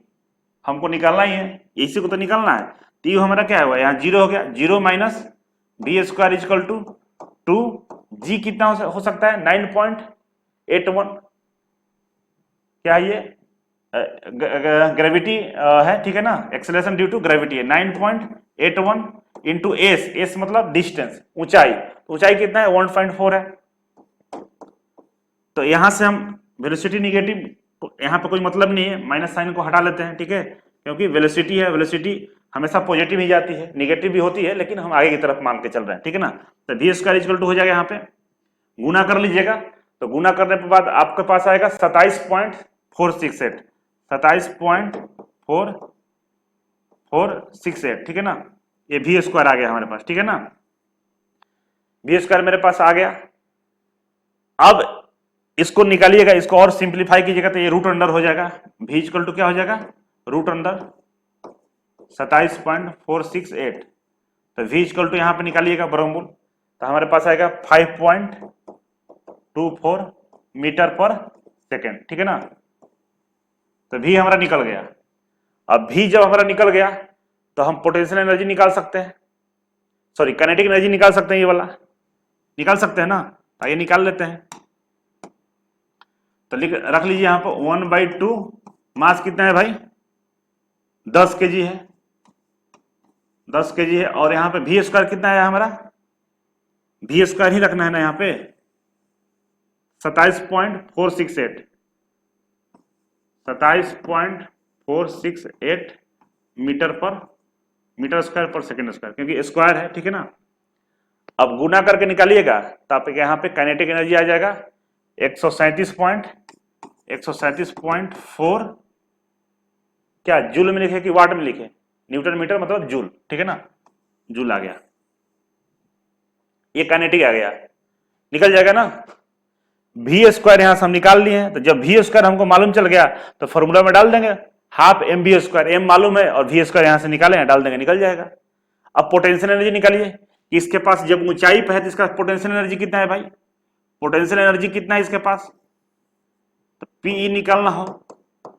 हमको निकालना ही है, इसी को तो निकालना है। तो यू हमारा क्या हुआ? यहाँ 0 हो गया, 0 minus B square equal to 2G कितना हो सकता है? 9.81। क्या ये ग्रेविटी है, ठीक है ना, एक्सेलरेशन ड्यू टू ग्रेविटी है। 9.81 इंटू एस मतलब डिस्टेंस, ऊंचाई। ऊंचाई कितना है? 1.4 है। तो यहां से हम वेलोसिटी निगेटिव, यहां पे कोई मतलब नहीं है, माइनस साइन को हटा लेते हैं। ठीक है, क्योंकि वेलोसिटी है, वेलोसिटी हमेशा पॉजिटिव ही जाती है, निगेटिव भी होती है, लेकिन हम आगे की तरफ मान के चल रहे हैं, ठीक है ना। तो वी स्क्वायर इक्वल टू हो जाएगा, यहाँ पे गुना कर लीजिएगा, तो गुना करने के बाद आपके पास आएगा 27.468, 27.4468, ठीक है ना। ये वी स्क्वायर आ गया हमारे पास, ठीक है ना। वी स्क्वायर मेरे पास आ गया। अब इसको निकालिएगा, इसको और सिंप्लीफाई कीजिएगा तो ये रूट अंडर हो जाएगा। वी इक्वल टू क्या हो जाएगा, रूट अंडर 27.468। तो वी इक्वल टू यहां पे निकालिएगा वर्गमूल, तो हमारे पास आएगा 5.24 मीटर पर सेकेंड, ठीक है ना। तो वी हमारा निकल गया। अब वी जब हमारा निकल गया तो हम पोटेंशियल एनर्जी निकाल सकते हैं, सॉरी काइनेटिक एनर्जी निकाल सकते हैं, ये वाला निकाल सकते हैं ना। तो ये निकाल लेते हैं, तो रख लीजिए यहां पर 1/2, मास कितना है भाई, 10 kg है, 10 kg है। और यहां पे वी स्क्वायर कितना है हमारा, वी स्क्वायर ही रखना है ना यहां पे, 27.468, 27.468 मीटर स्क्वायर पर सेकेंड स्क्वायर, क्योंकि स्क्वायर है, ठीक है ना। अब गुना करके निकालिएगा तो आप यहाँ पे काइनेटिक एनर्जी आ जाएगा 137.4 क्या जूल में लिखे कि वाट में लिखे, न्यूटन मीटर मतलब जूल, ठीक है ना, जूल आ गया। ये काइनेटिक आ गया, निकल जाएगा ना। वी स्क्वायर यहां से हम निकाल लिए हैं, तो जब वी स्क्वायर हमको मालूम चल गया तो फॉर्मूला में डाल देंगे, half M V square, M मालूम है और वी स्क्वायर यहां से निकाले, डाल देंगे, निकल जाएगा। अब पोटेंशियल एनर्जी निकालिए, इसके पास जब ऊंचाई पे है तो इसका पोटेंशियल एनर्जी कितना है भाई, पोटेंशियल एनर्जी कितना है इसके पास, तो पी निकालना हो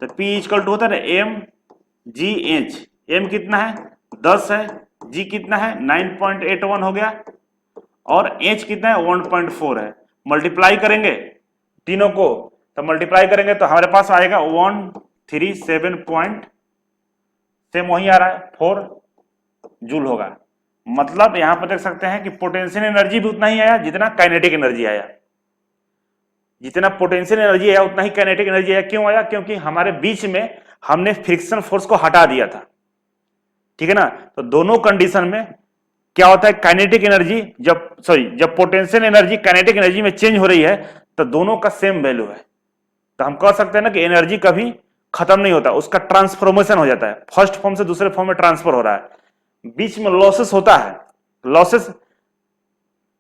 तो पी इक्वल टू होता है एम जी एच। एम कितना है 10 है, जी कितना है 9.81 हो गया, और एच कितना है 1.4 है। मल्टीप्लाई करेंगे तीनों को, तो मल्टीप्लाई करेंगे तो हमारे पास आएगा 137 पॉइंट, सेम वही आ रहा है 4 जूल होगा। मतलब यहां पर देख सकते हैं कि पोटेंशियल एनर्जी भी उतना ही आया जितना काइनेटिक एनर्जी आया, जितना पोटेंशियल एनर्जी आया उतना ही काइनेटिक एनर्जी आया। क्यों आया, क्योंकि हमारे बीच में हमने फ्रिक्शन फोर्स को हटा दिया था, ठीक है ना। तो दोनों कंडीशन में क्या होता है, काइनेटिक एनर्जी जब पोटेंशियल एनर्जी काइनेटिक एनर्जी में चेंज हो रही है तो दोनों का सेम वैल्यू है। तो हम कह सकते हैं ना कि एनर्जी कभी खत्म नहीं होता, उसका ट्रांसफॉर्मेशन हो जाता है, फर्स्ट फॉर्म से दूसरे फॉर्म में ट्रांसफर हो रहा है। बीच में लॉसेस होता है, लॉसेस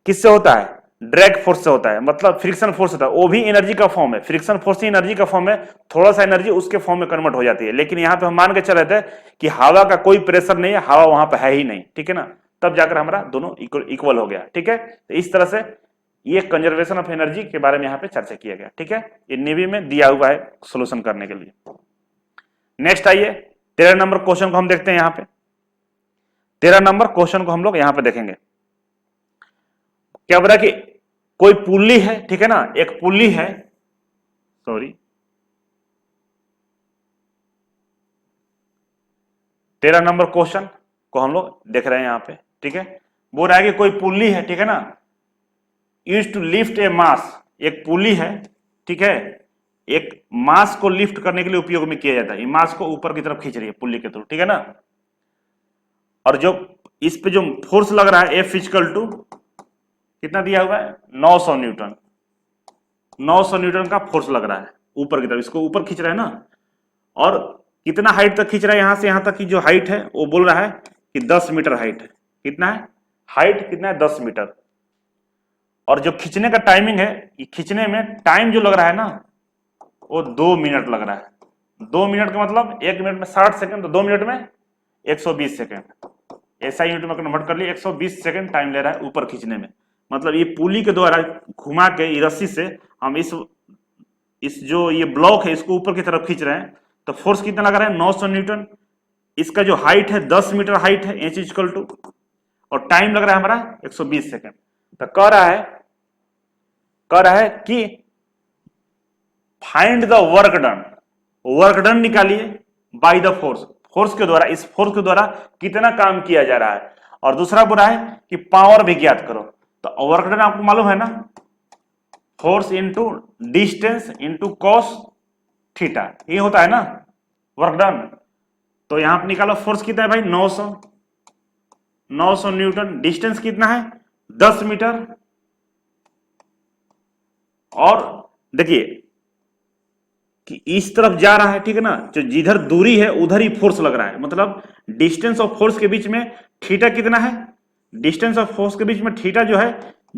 किससे होता है, ड्रैग फोर्स से होता है, मतलब फ्रिक्शन फोर्स होता है, वो भी एनर्जी का फॉर्म है, फ्रिक्शन फोर्स ही एनर्जी का फॉर्म है, थोड़ा सा एनर्जी उसके फॉर्म में कन्वर्ट हो जाती है। लेकिन यहां पे हम मान के चल रहे थे कि हवा का कोई प्रेशर नहीं है, हवा वहां पे है ही नहीं, ठीक है ना, तब जाकर हमारा दोनों इक्वल हो गया, ठीक है। तो इस तरह से ये कंजर्वेशन ऑफ एनर्जी के बारे में यहाँ पे चर्चा किया गया, ठीक है। ये नेवी में दिया हुआ है सोल्यूशन करने के लिए। नेक्स्ट आइए 13 नंबर क्वेश्चन को हम देखते हैं। यहाँ पे 13 नंबर क्वेश्चन को हम लोग यहाँ पे देखेंगे। क्या बोला कि कोई पुल्ली है, ठीक है ना, एक पुल्ली है, सॉरी 13 नंबर क्वेश्चन को हम लोग देख रहे हैं यहाँ पे, ठीक है। बोल रहा है कि कोई पुल्ली है, ठीक है ना, यूज्ड टू लिफ्ट ए मास, एक पुल्ली है, ठीक है, एक मास को लिफ्ट करने के लिए उपयोग में किया जाता है। ये मास को ऊपर की तरफ खींच रही है पुल्ली के थ्रू, ठीक है ना। और जो इस पे जो फोर्स लग रहा है एफ इक्वल टू कितना दिया हुआ है 900 न्यूटन, 900 न्यूटन का फोर्स लग रहा है ऊपर की तरफ, इसको ऊपर खींच रहा है ना। और कितना हाइट तक खींच रहा है, यहां से यहां तक की जो हाइट है वो बोल रहा है कि 10 मीटर हाइट है। कितना है हाइट, कितना है 10 मीटर। और जो खींचने का टाइमिंग है, ये खींचने में टाइम जो लग रहा है ना वो 2 मिनट लग रहा है। 2 मिनट का मतलब 1 मिनट में 60 सेकंड, तो 2 मिनट में 120 सेकंड, ऐसा यूनिट में कन्वर्ट कर लिए, 120 सेकंड टाइम ले रहा है ऊपर खींचने में। मतलब ये पुली के द्वारा घुमा के रस्सी से हम इस जो ये ब्लॉक है इसको ऊपर की तरफ खींच रहे हैं, तो फोर्स कितना लगा रहा है 900 न्यूटन। इसका जो हाइट है 10 मीटर हाइट है, एच इक्वल टू, और टाइम लग रहा है हमारा 120 सेकंड। तो कह रहा है कि find the work done, work done निकालिए बाय द फोर्स, फोर्स के द्वारा, इस फोर्स के द्वारा कितना काम किया जा रहा है। और दूसरा बोला है कि पावर भी ज्ञात करो। तो वर्क डन आपको मालूम है ना, force into distance into cos theta, ये होता है ना वर्क डन। तो यहां पर निकालो फोर्स कितना है भाई 900 न्यूटन। डिस्टेंस कितना है 10 मीटर। और देखिए कि इस तरफ जा रहा है, ठीक है ना, जो जिधर दूरी है उधर ही फोर्स लग रहा है, मतलब डिस्टेंस ऑफ फोर्स के बीच में थीटा कितना है, डिस्टेंस ऑफ फोर्स के बीच में थीटा जो है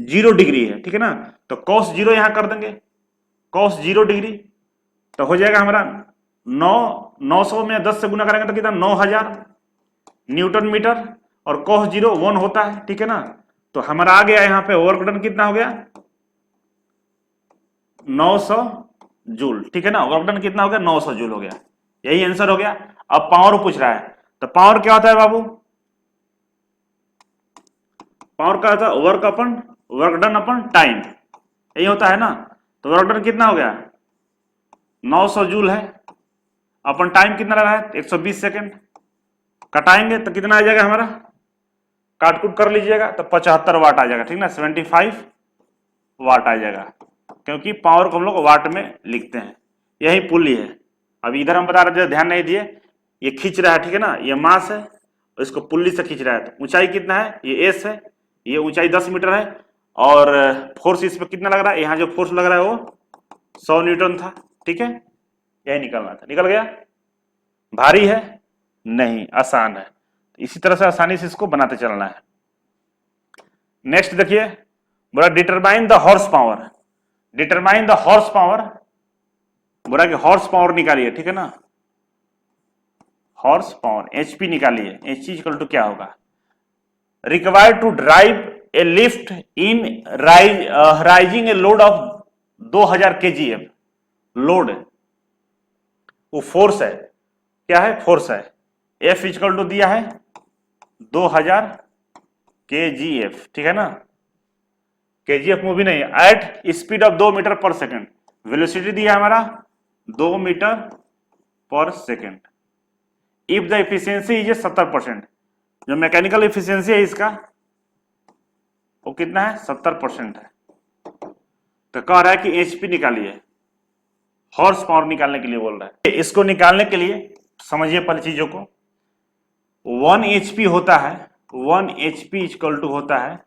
0 डिग्री है, ठीक है ना। तो cos 0 यहां कर देंगे, cos 0 डिग्री, तो हो जाएगा हमारा 900 में 10 से गुना करेंगे तो कितना 9000 न्यूटन मीटर, और cos 0 1 होता है, ठीक है ना। तो हमारा आ गया यहाँ पे वर्क डन कितना हो गया 900 जूल, ठीक है ना। वर्क डन कितना हो गया 900 जूल हो गया, यही आंसर हो गया। अब पावर पूछ रहा है, तो पावर क्या होता है बाबू, पावर क्या होता है वर्क डन अपन टाइम, यही होता है ना। तो वर्क डन कितना हो गया 900 जूल है, अपन टाइम कितना लगा है 120 सेकेंड। कटाएंगे तो कितना आ जाएगा हमारा, काटकूट कर लीजिएगा तो 75 वाट आ जाएगा, ठीक ना, 75 वाट आ जाएगा, क्योंकि पावर को हम लोग वाट में लिखते हैं। यही पुल्ली है। अब इधर हम बता रहे थे, ध्यान नहीं दिए, ये खींच रहा है, ठीक है ना, ये मास है, इसको पुल्ली से खींच रहा है। तो ऊंचाई कितना है, ये एस है, ये ऊंचाई 10 मीटर है, और फोर्स इस पर कितना लग रहा है, यहाँ जो फोर्स लग रहा है वो 100 न्यूटन था, ठीक है। यही निकलना था, निकल गया। भारी है नहीं, आसान है। इसी तरह से आसानी से इसको बनाते चलना है। नेक्स्ट देखिए, बोला determine the horsepower, determine the horsepower, बोला कि हॉर्स पावर निकालिए, ठीक है ना, हॉर्स पावर एचपी निकालिए। एचपी इक्वल टू क्या होगा, required to drive a lift in rising a load of 2000 kgf, load वो फोर्स है, क्या है फोर्स है। एफ इक्वल टू दिया है 2000 kgf, ठीक है ना, kgf मूवी नहीं, at speed of 2 metre per second, velocity दिया हमारा 2 metre per second. If the efficiency is 70%, जो मैकेनिकल एफिशिएंसी है इसका वो कितना है 70% है। तो कह रहा है कि एचपी निकालिए, हॉर्स पावर निकालने के लिए बोल रहा है। इसको निकालने के लिए समझिए पहले चीजों को, 1 एचपी होता है, 1 एचपी इक्वल टू होता है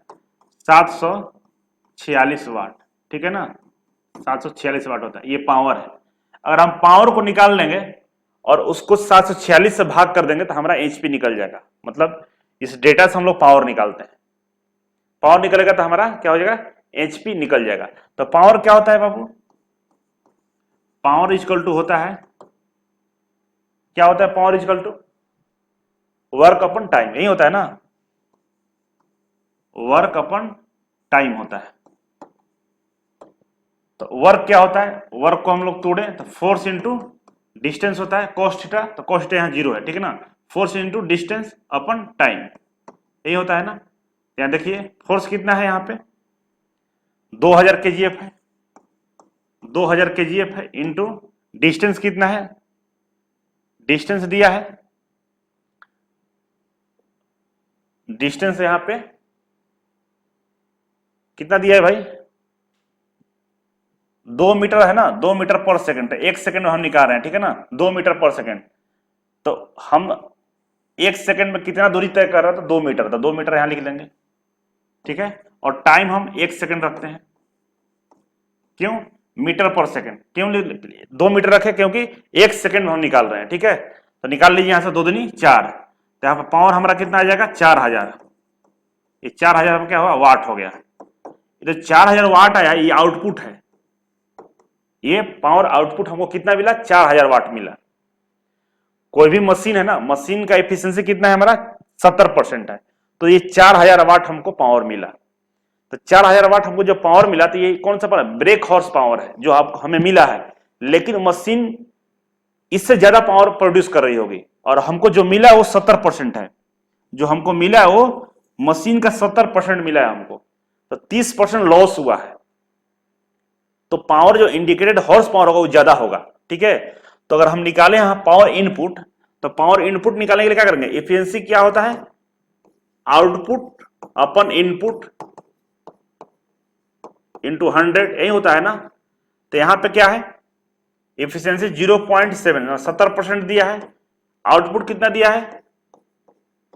746 वाट, ठीक है ना, 746 वाट होता है, ये पावर है। अगर हम पावर को निकाल लेंगे और उसको 746 से भाग कर देंगे तो हमारा एचपी निकल जाएगा। मतलब इस डेटा से हम लोग पावर निकालते हैं, पावर निकलेगा तो हमारा क्या हो जाएगा एचपी निकल जाएगा। तो पावर क्या होता है बाबू, पावर इक्वल टू होता है, क्या होता है power equal to work upon time, यही होता है ना, वर्क अपन टाइम होता है। तो वर्क क्या होता है, वर्क को हम लोग तोड़े तो फोर्स इंटू डिस्टेंस होता है, cos थीटा, तो cos थीटा यहाँ 0 है, ठीक है ना, फोर्स इंटू डिस्टेंस अपन टाइम, यही होता है ना। यहाँ देखिए फोर्स कितना है, यहाँ पे 2000 kgf है, 2000 kgf है, इंटू डिस्टेंस कितना है, डिस्टेंस दिया है, डिस्टेंस यहां पे कितना दिया है भाई 2 मीटर है ना, 2 मीटर पर सेकंड, 1 सेकंड में हम निकाल रहे हैं, ठीक है ना, 2 मीटर पर सेकंड। तो हम 1 सेकंड में कितना दूरी तय कर रहे हैं, तो 2 मीटर, तो 2 मीटर यहां लिख लेंगे, ठीक है। और टाइम हम 1 सेकंड रखते हैं, क्यों, मीटर पर सेकंड क्यों 2 मीटर रखे, क्योंकि 1 सेकंड में हम निकाल रहे हैं, ठीक है। तो निकाल लीजिए यहां से 2 दूनी 4, तो यहां पर पावर हमारा कितना आ जाएगा 4000, ये 4000 में क्या हुआ वाट हो गया। ये तो 4000 वाट आया, ये आउटपुट है, ये पावर आउटपुट हमको कितना मिला 4000 वाट मिला। कोई भी मशीन है ना, मशीन का एफिशिएंसी कितना है हमारा 70% है, तो ये 4000 वाट हमको पावर मिला। तो 4000 वाट हमको जो पावर मिला, तो ये कौन सा पावर, ब्रेक हॉर्स पावर है जो आपको हमें मिला है, लेकिन मशीन इससे ज्यादा पावर प्रोड्यूस कर रही होगी, और हमको जो मिला है वो 70% है, जो हमको मिला है वो मशीन का 70% मिला है हमको, तो 30% लॉस हुआ है। तो पावर जो इंडिकेटेड हॉर्स पावर होगा वो ज्यादा होगा, ठीक है। तो अगर हम निकालें यहां पावर इनपुट, तो पावर इनपुट निकालने के लिए क्या करेंगे, एफिशिएंसी क्या होता है आउटपुट अपन इनपुट इंटू 100, यही होता है ना। तो यहां पे क्या है एफिशिएंसी 0.7, 70% दिया है, आउटपुट कितना दिया है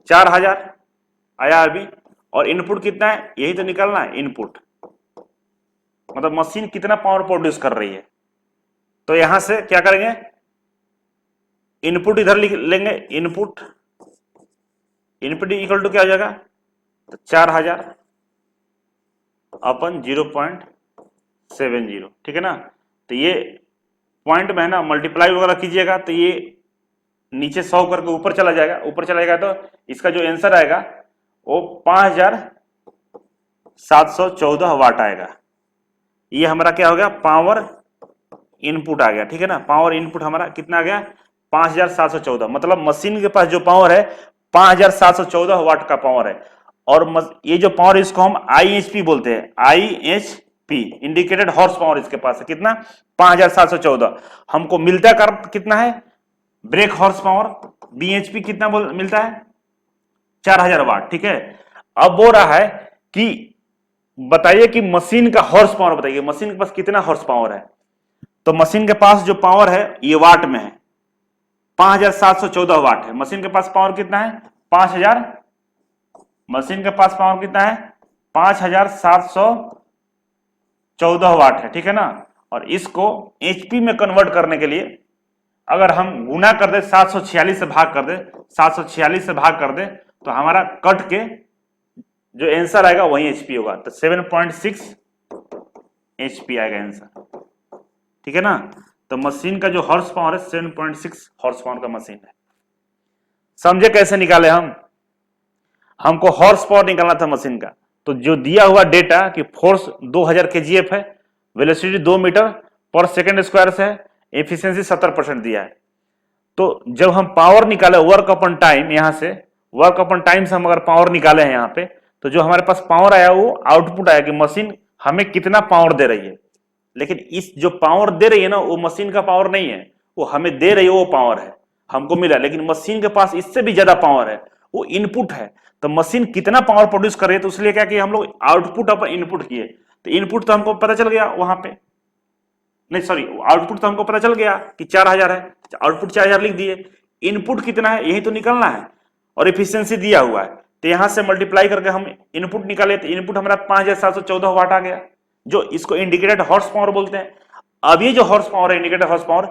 4000 आया अभी, और इनपुट कितना है यही तो निकालना है, इनपुट मतलब मशीन कितना पावर प्रोड्यूस कर रही है। तो यहां से क्या करेंगे, इनपुट इधर लिख लेंगे, इनपुट इक्वल टू क्या हो जाएगा, तो 4000 अपन 0.70, ठीक है ना। तो ये पॉइंट में है ना, मल्टीप्लाई वगैरह कीजिएगा तो ये नीचे 100 करके ऊपर चला जाएगा, ऊपर चला जाएगा तो इसका जो आंसर आएगा वो 5714 वाट आएगा। ये हमारा क्या हो गया, पावर इनपुट आ गया, ठीक है ना। पावर इनपुट हमारा कितना आ गया 5714, मतलब मशीन के पास जो पावर है 5714 वाट का पावर है। और ये जो पावर इसको हम IHP बोलते हैं, IHP इंडिकेटेड हॉर्स पावर इसके पास है, कितना 5714। हमको मिलता कर कितना है ब्रेक हॉर्स पावर, BHP कितना मिलता है 4000 वाट, ठीक है। अब बोल रहा है कि बताइए कि मशीन का हॉर्स पावर बताइए, मशीन के पास कितना हॉर्स पावर है। तो मशीन के पास जो पावर है ये वाट में है, 5714 वाट है। मशीन के पास पावर कितना है 5000, मशीन के पास पावर कितना है 5714 वाट है, ठीक है ना। और इसको HP में कन्वर्ट करने के लिए अगर हम गुना कर दे 746 से भाग कर दे, 746 से भाग कर दे तो हमारा कट के जो आंसर आएगा वही HP होगा, तो 7.6 HP आएगा आंसर, ठीक है ना। तो मशीन का जो हॉर्स पावर है 7.6 हॉर्स पावर का मशीन है। समझे कैसे निकाले हमको हॉर्स पावर निकालना था मशीन का। तो जो दिया हुआ डेटा कि फोर्स 2000 kgf है, velocity 2 metre per second square से है, एफिशिएंसी 70% दिया है। तो जब हम पावर निकाले वर्क अपॉन टाइम, यहां से वर्क अपॉन टाइम से हम अगर पावर निकाले हैं यहां पे, तो जो हमारे पास पावर आया वो आउटपुट आया कि मशीन हमें कितना पावर दे रही है। लेकिन इस जो पावर दे रही है ना वो मशीन का पावर नहीं है, वो हमें दे रही है वो पावर है, हमको मिला। लेकिन मशीन के पास इससे भी ज्यादा पावर है, वो इनपुट है। तो मशीन कितना पावर प्रोड्यूस कर रही है, तो इसलिए क्या किया हम लोग आउटपुट अपन इनपुट किए। तो इनपुट तो हमको पता चल गया वहां पे, नहीं सॉरी आउटपुट तो हमको पता चल गया कि 4000 है, आउटपुट 4000 लिख दिए। इनपुट कितना है यही तो निकलना है, और एफिशिएंसी दिया हुआ है। तो यहां से मल्टीप्लाई करके हम इनपुट निकाले, तो इनपुट हमारा 5714 वाट आ गया, जो इसको इंडिकेटेड हॉर्स पावर बोलते हैं। अब ये जो हॉर्स पावर है इंडिकेटेड हॉर्स पावर,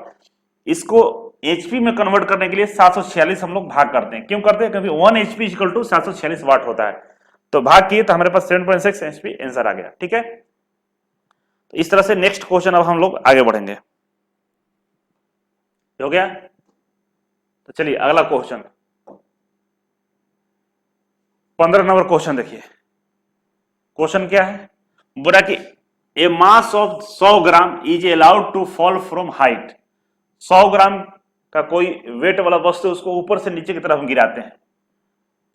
इसको HP में कन्वर्ट करने के लिए 746 हम लोग भाग करते हैं। क्यों करते हैं, क्योंकि 1 HP इक्वल टू 746 वाट होता है। तो भाग किए तो हमारे पास 7.6 HP आंसर आ गया, ठीक है। तो इस तरह से नेक्स्ट क्वेश्चन अब हम लोग आगे बढ़ेंगे, हो गया। तो चलिए अगला क्वेश्चन 15 नंबर क्वेश्चन देखिए। क्वेश्चन क्या है, बोला कि a mass of 100 gram is allowed to fall from height. 100 gram का कोई वेट वाला वस्तु उसको ऊपर से नीचे की तरफ हम गिराते हैं,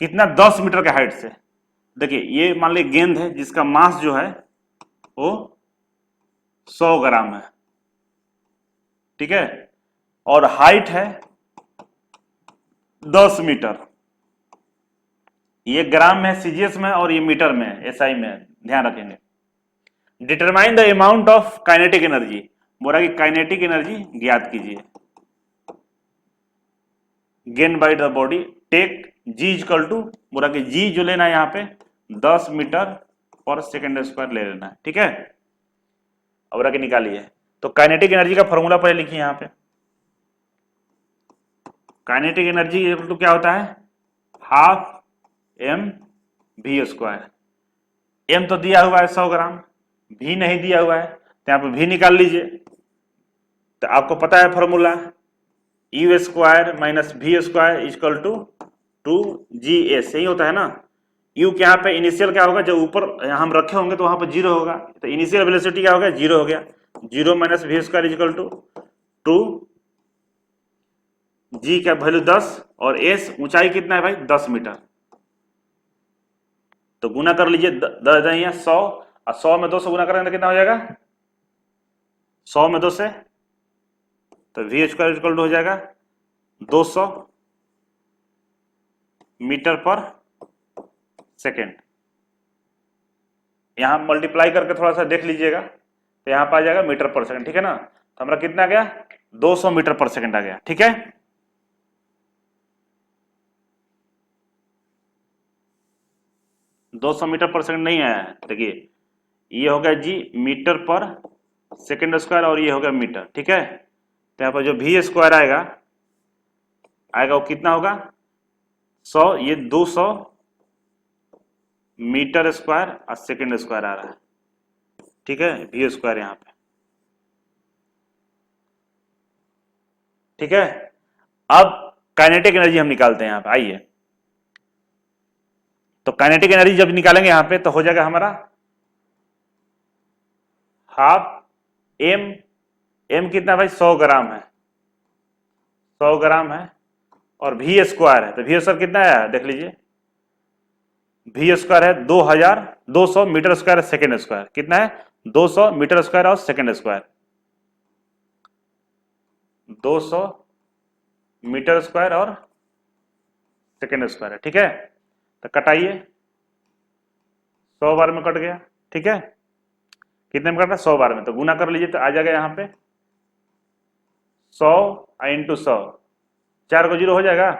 कितना 10 मीटर के हाइट से। देखिए ये मान लीजिए गेंद है जिसका मास जो है वो 100 ग्राम है, ठीक है, और हाइट है 10 मीटर। ये ग्राम में है, CGS में, और ये मीटर में है, SI में है, ध्यान रखेंगे। Determine the amount of kinetic energy, बोला कि काइनेटिक एनर्जी ज्ञात कीजिए gain by the body. Take G equal to, बोला कि G जो लेना है यहाँ पे 10 मीटर पर सेकेंड स्क्वायर ले लेना है, ठीक है। अब बोला कि निकालिए। तो काइनेटिक एनर्जी का फॉर्मूला पहले लिखिए यहाँ पे। काइनेटिक एनर्जी इक्वल टू क्या होता है, हाफ mv²। m तो दिया हुआ है 100 ग्राम, v नहीं दिया हुआ है, तो यहाँ पे v निकाल लीजिए। तो आपको पता है formula, u² minus v² equal to 2gs, यही होता है ना। u के यहाँ पे इनिशियल क्या होगा, जब ऊपर हम रखे होंगे तो वहां पर 0 होगा, तो इनिशियल वेलोसिटी क्या हो गया 0 हो गया। 0 minus v² equal to 2, g का वैल्यू 10 और s ऊंचाई कितना है भाई 10 मीटर। तो गुना कर लीजिए 100, और 100 में 2 से गुना करेंगे तो कितना हो जाएगा 100 में 2 से, तो v² इक्वल टू हो जाएगा 200 मीटर पर सेकेंड। यहां मल्टीप्लाई करके थोड़ा सा देख लीजिएगा, तो यहां पर आ जाएगा मीटर पर सेकेंड, ठीक है ना। तो हमारा कितना आ गया 200 मीटर पर सेकेंड आ गया, ठीक है। 200 मीटर पर सेकंड नहीं आया है। देखिए ये हो गया जी मीटर पर सेकंड स्क्वायर और ये हो गया मीटर, ठीक है। तो यहाँ पर जो वी स्क्वायर आएगा आएगा वो कितना होगा 100, ये 200 मीटर स्क्वायर और सेकंड स्क्वायर आ रहा है, ठीक है, वी स्क्वायर यहाँ पे, ठीक है। अब काइनेटिक एनर्जी हम निकालते हैं यहाँ पे, आइए। तो काइनेटिक एनर्जी जब निकालेंगे यहाँ पे तो हो जाएगा हमारा हाफ एम, एम कितना भाई 100 ग्राम है, 100 ग्राम है, और वी स्क्वायर है, तो वी स्क्वायर कितना है देख लीजिए, वी स्क्वायर है 200 मीटर स्क्वायर सेकेंड स्क्वायर, कितना है 200 मीटर स्क्वायर और सेकेंड स्क्वायर, 200 मीटर स्क्वायर और सेकेंड स्क्वायर है, ठीक है। तो कटाइए, 100 बार में कट गया, ठीक है। कितने में कटा 100 बार में, तो गुना कर लीजिए तो आ जाएगा यहाँ पे 100 इंटू 100, 4 को 0 हो जाएगा,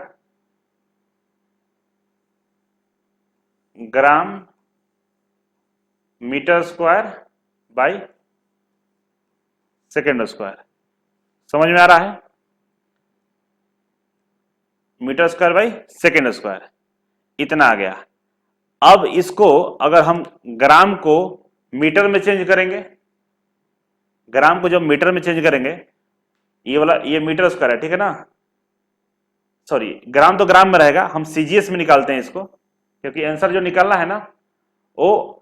gram metre square by second square, समझ में आ रहा है, metre square by second square, इतना आ गया। अब इसको अगर हम ग्राम को मीटर में चेंज करेंगे, ग्राम को जब मीटर में चेंज करेंगे, ये वाला ये मीटर स्क्वायर है, ठीक है ना, सॉरी ग्राम तो ग्राम में रहेगा, हम सीजीएस में निकालते हैं इसको, क्योंकि आंसर जो निकालना है ना वो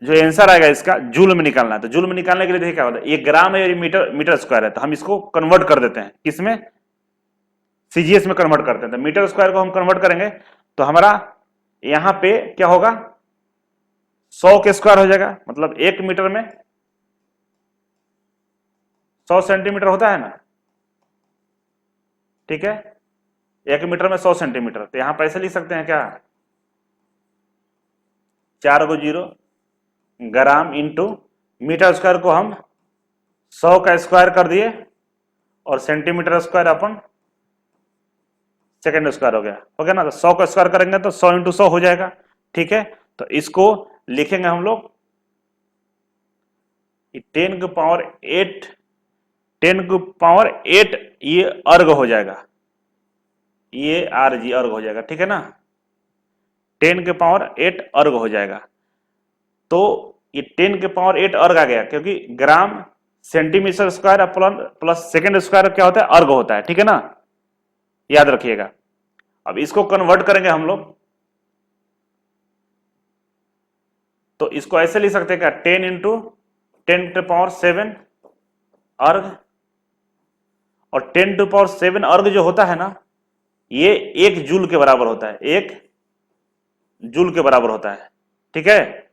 जो आंसर आएगा इसका जूल में निकालना है। तो जूल में निकालने के लिए देखिए क्या होता है, ये ग्राम है और मीटर मीटर स्क्वायर है, तो हम इसको कन्वर्ट कर देते हैं किसमें, सीजीएस में कन्वर्ट करते हैं। तो मीटर स्क्वायर को हम कन्वर्ट करेंगे तो हमारा यहां पे क्या होगा 100 के स्क्वायर हो जाएगा, मतलब 1 मीटर में 100 सेंटीमीटर होता है ना, ठीक है, 1 मीटर में 100 सेंटीमीटर, तो यहां पर ऐसे लिख सकते हैं क्या 4 को 0 ग्राम इंटू मीटर स्क्वायर को हम 100 का स्क्वायर कर दिए और centimetre square upon second square हो गया ना, तो 100 का स्क्वायर करेंगे तो 100 इंटू 100 हो जाएगा, ठीक है। तो इसको लिखेंगे हम लोग 10 की पावर 8, 10 की पावर 8 ये अर्ग हो जाएगा, ये आर जी अर्ग हो जाएगा, ठीक है ना, 10 के पावर 8 अर्ग हो जाएगा। तो ये 10 के पावर 8 अर्ग आ गया, क्योंकि gram centimetre square plus second square क्या होता है अर्ग होता है, ठीक है ना, याद रखिएगा। अब इसको कन्वर्ट करेंगे हम लोग, तो इसको ऐसे लिख सकते हैं क्या 10 इंटू 10 टू पावर 7 अर्ग, और 10 टू पावर 7 अर्ग जो होता है ना ये 1 जूल के बराबर होता है, 1 जूल के बराबर होता है, ठीक है।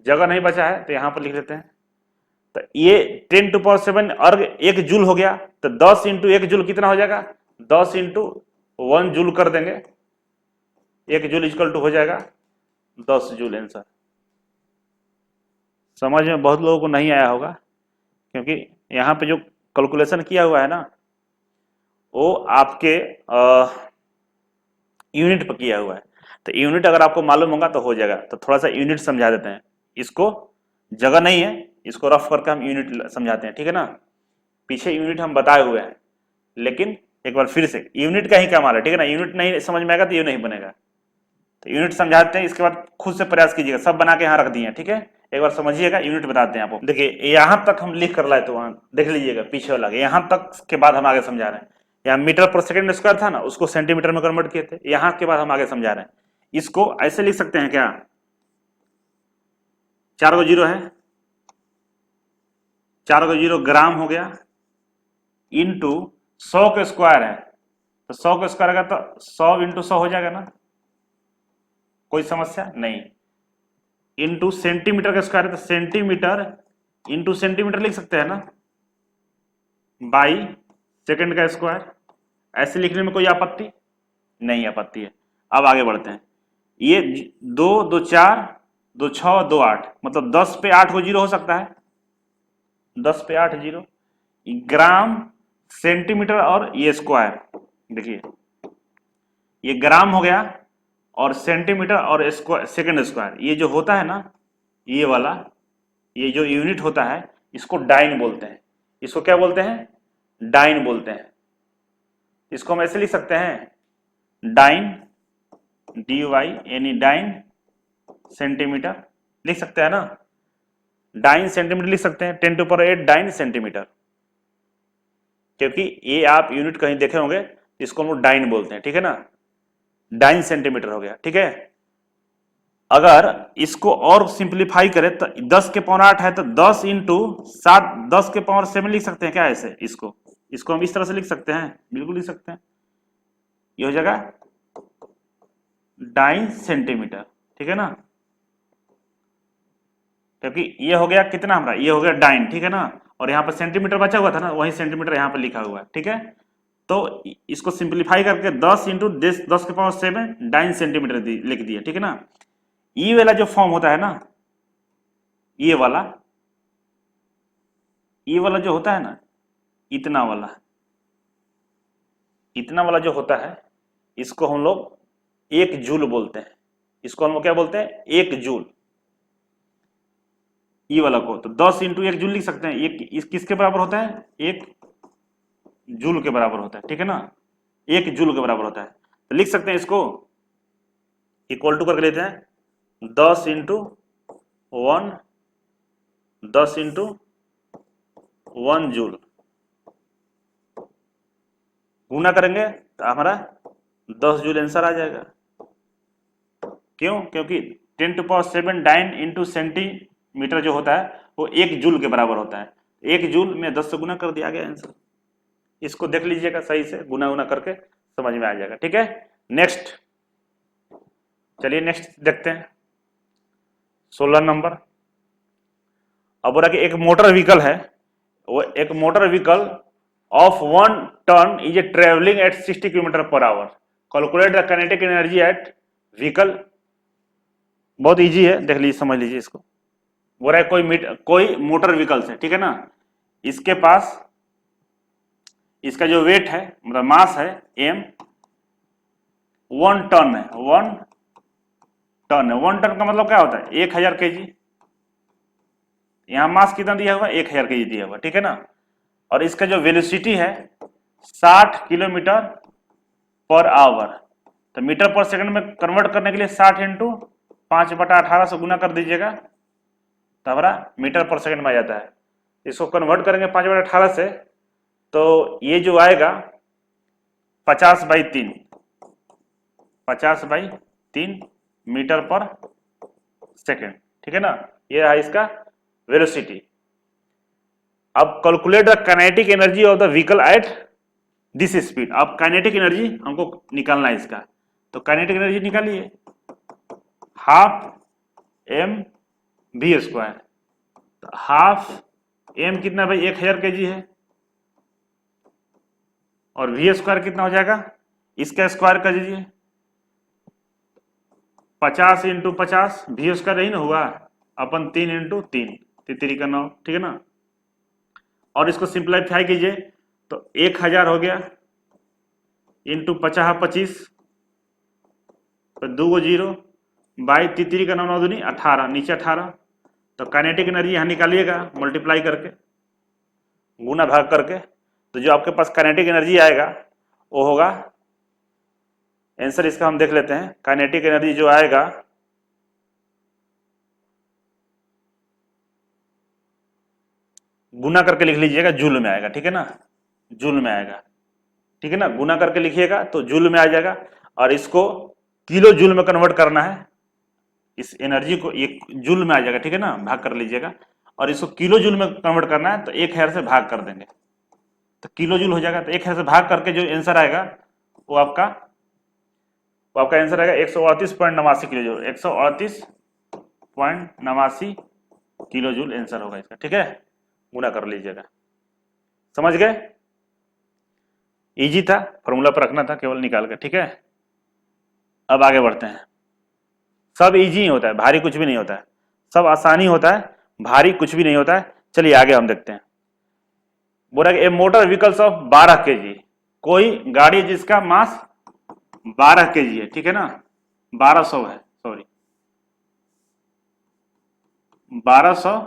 जगह नहीं बचा है तो यहां पर लिख लेते हैं, तो ये 10 टू पावर 7 अर्ग 1 जूल हो गया, तो 10 इंटू 1 जूल कितना हो जाएगा 10 इंटू 1 जूल कर देंगे, 1 जूल इक्वल टू हो जाएगा 10 जूल आंसर। समझ में बहुत लोगों को नहीं आया होगा, क्योंकि यहाँ पे जो कैलकुलेशन किया हुआ है ना वो आपके यूनिट पर किया हुआ है, तो यूनिट अगर आपको मालूम होगा तो हो जाएगा। तो थोड़ा सा यूनिट समझा देते हैं, इसको जगह नहीं है, इसको रफ करके हम यूनिट समझाते हैं, ठीक है ना। पीछे यूनिट हम बताए हुए हैं, लेकिन एक बार फिर से यूनिट का ही कमाल है, ठीक है ना, यूनिट नहीं समझ में आएगा तो ये नहीं बनेगा। तो यूनिट समझाते हैं, इसके बाद खुद से प्रयास कीजिएगा, सब बना के यहाँ रख दिए, ठीक है। एक बार समझिएगा, यूनिट बताते हैं आपको। देखिए यहां तक हम लिख कर लाए, तो वहां देख लीजिएगा पीछे वाला, यहां तक के बाद हम आगे समझा रहे हैं। यहाँ मीटर पर सेकंड स्क्वायर था ना, उसको सेंटीमीटर में कन्वर्ट किए थे, यहां के बाद हम आगे समझा रहे हैं। इसको ऐसे लिख सकते हैं क्या 4 को 0 है, 4 को 0 ग्राम हो गया इंटू 100 के स्क्वायर है, तो 100 के स्क्वायर का तो 100 इंटू 100 हो जाएगा ना, कोई समस्या नहीं। इंटू सेंटीमीटर का स्क्वायर है तो सेंटीमीटर इंटू सेंटीमीटर लिख सकते हैं ना, बाई सेकंड का स्क्वायर, ऐसे लिखने में कोई आपत्ति नहीं, आपत्ति है। अब आगे बढ़ते हैं, ये 2 2 4 2 6 2 8, मतलब 10 पे 8 को 0 हो सकता है, 10 पे 8 0 ग्राम सेंटीमीटर और ये स्क्वायर, देखिए ये ग्राम हो गया और सेंटीमीटर और स्क्वायर सेकंड स्क्वायर, ये जो होता है ना, ये वाला, ये जो यूनिट होता है इसको डाइन बोलते हैं। इसको क्या बोलते हैं? डाइन बोलते हैं। इसको हम ऐसे लिख सकते हैं, डाइन, डी वाई यानी डाइन सेंटीमीटर लिख सकते हैं ना, डाइन सेंटीमीटर लिख सकते हैं, 10⁸ डाइन सेंटीमीटर, क्योंकि ये आप यूनिट कहीं देखे होंगे, इसको हम डाइन बोलते हैं, ठीक है ना, डाइन सेंटीमीटर हो गया, ठीक है। अगर इसको और सिंप्लीफाई करें तो 10⁸ है तो 10 इंटू 7 10⁻7 लिख सकते हैं क्या ऐसे? इसको हम इस तरह से लिख सकते हैं, बिल्कुल लिख सकते हैं, ये हो जाएगा डाइन सेंटीमीटर, ठीक है ना, क्योंकि ये हो गया कितना हमारा, ये हो गया डाइन, ठीक है ना, और यहाँ पर सेंटीमीटर बचा हुआ था ना, वही सेंटीमीटर यहाँ पर लिखा हुआ है, ठीक है। तो इसको सिंप्लीफाई करके 10 इंटू 10⁻7 डाइन सेंटीमीटर लिख दिया, ठीक है ना। ये वाला जो फॉर्म होता है ना, ये वाला जो होता है ना, इतना वाला जो होता है, इसको हम लोग 1 जूल बोलते हैं। इसको हम लोग क्या बोलते हैं? 1 जूल। ये वाला को तो 10 इंटू 1 जूल लिख सकते हैं। ये किसके बराबर होता है? 1 जूल के बराबर होता है, ठीक है ना, 1 जूल के बराबर होता है। तो लिख सकते हैं इसको इक्वल टू करके लेते हैं 10 इंटू 1 जूल, गुना करेंगे तो हमारा 10 जूल आंसर आ जाएगा। क्यों? क्योंकि 10⁻7 डाइन इंटू सेंटीमीटर जो होता है वो 1 जूल के बराबर होता है। 1 जूल में 10 से गुना कर दिया गया आंसर। इसको देख लीजिएगा सही से, गुना करके समझ में आ जाएगा, ठीक है। नेक्स्ट, चलिए नेक्स्ट देखते हैं 16 नंबर। अब बोला कि एक मोटर व्हीकल है, वो एक motor vehicle of 1 ton is travelling at 60 km/h। Calculate the kinetic energy at vehicle. बहुत इजी है, देख लीजिए, समझ लीजिए इसको। बोल रहा है कोई मोटर व्हीकल है, ठीक है ना, इसके पास इसका जो वेट है, मतलब मास है m, 1 टन है। 1 टन है। 1 टन का मतलब क्या होता है? 1000 kg। यहां मास कितना दिया हुआ? 1000 kg दिया हुआ, ठीक है ना। और इसका जो वेलोसिटी है 60 km/h। तो मीटर पर सेकंड में कन्वर्ट करने के लिए 60 इंटू 5/18 से गुना कर दीजिएगा तो हमारा मीटर पर सेकंड में आ जाता है। इसको कन्वर्ट करेंगे 5/18 से तो ये जो आएगा 50/3 मीटर पर सेकंड, ठीक है ना। ये है इसका वेलोसिटी। अब calculate the kinetic energy of the vehicle at this speed. अब काइनेटिक एनर्जी हमको निकालना है इसका, तो काइनेटिक एनर्जी निकालिए, हाफ mv²। तो हाफ m कितना भाई? 1000 kg है, और v² कितना हो जाएगा? इसका स्क्वायर कर दीजिए, 50 इंटू 50 v² यही ना हुआ, अपन 3 इंटू 3 3 का 9, ठीक है ना। और इसको सिंप्लीफाई कीजिए तो 1000 हो गया इंटू 50 25, तो 2 0 बाई 3 का 9 9 दूनी 18, नीचे 18। तो काइनेटिक एनर्जी यहाँ निकालिएगा मल्टीप्लाई करके, गुना भाग करके, तो जो आपके पास काइनेटिक एनर्जी आएगा वो होगा, आंसर इसका हम देख लेते हैं। काइनेटिक एनर्जी जो आएगा गुना करके लिख लीजिएगा, जूल में आएगा, ठीक है ना, जूल में आएगा, ठीक है ना। गुना करके लिखिएगा तो जूल में आ जाएगा, और इसको किलो जूल में कन्वर्ट करना है, इस एनर्जी को एक जूल में आ जाएगा, ठीक है ना, भाग कर लीजिएगा। और इसको किलो जूल में कन्वर्ट करना है तो 1000 से भाग कर देंगे तो किलो जूल हो जाएगा। तो 1000 से भाग करके जो आंसर आएगा वो आपका आंसर आएगा 138.89 kilo joule. 138.89 kilo joule answer होगा इसका, ठीक है। गुना कर लीजिएगा, समझ गए? इजी था, फॉर्मूला पर रखना था केवल निकाल कर, ठीक है। अब आगे बढ़ते हैं। सब इजी ही होता है, भारी कुछ भी नहीं होता है, सब आसानी होता है, भारी कुछ भी नहीं होता है। चलिए आगे हम देखते हैं। बोला कि ए मोटर व्हीकल्स ऑफ 12 kg, कोई गाड़ी जिसका मास 12 kg है, ठीक है ना, 1200 है, सॉरी 1200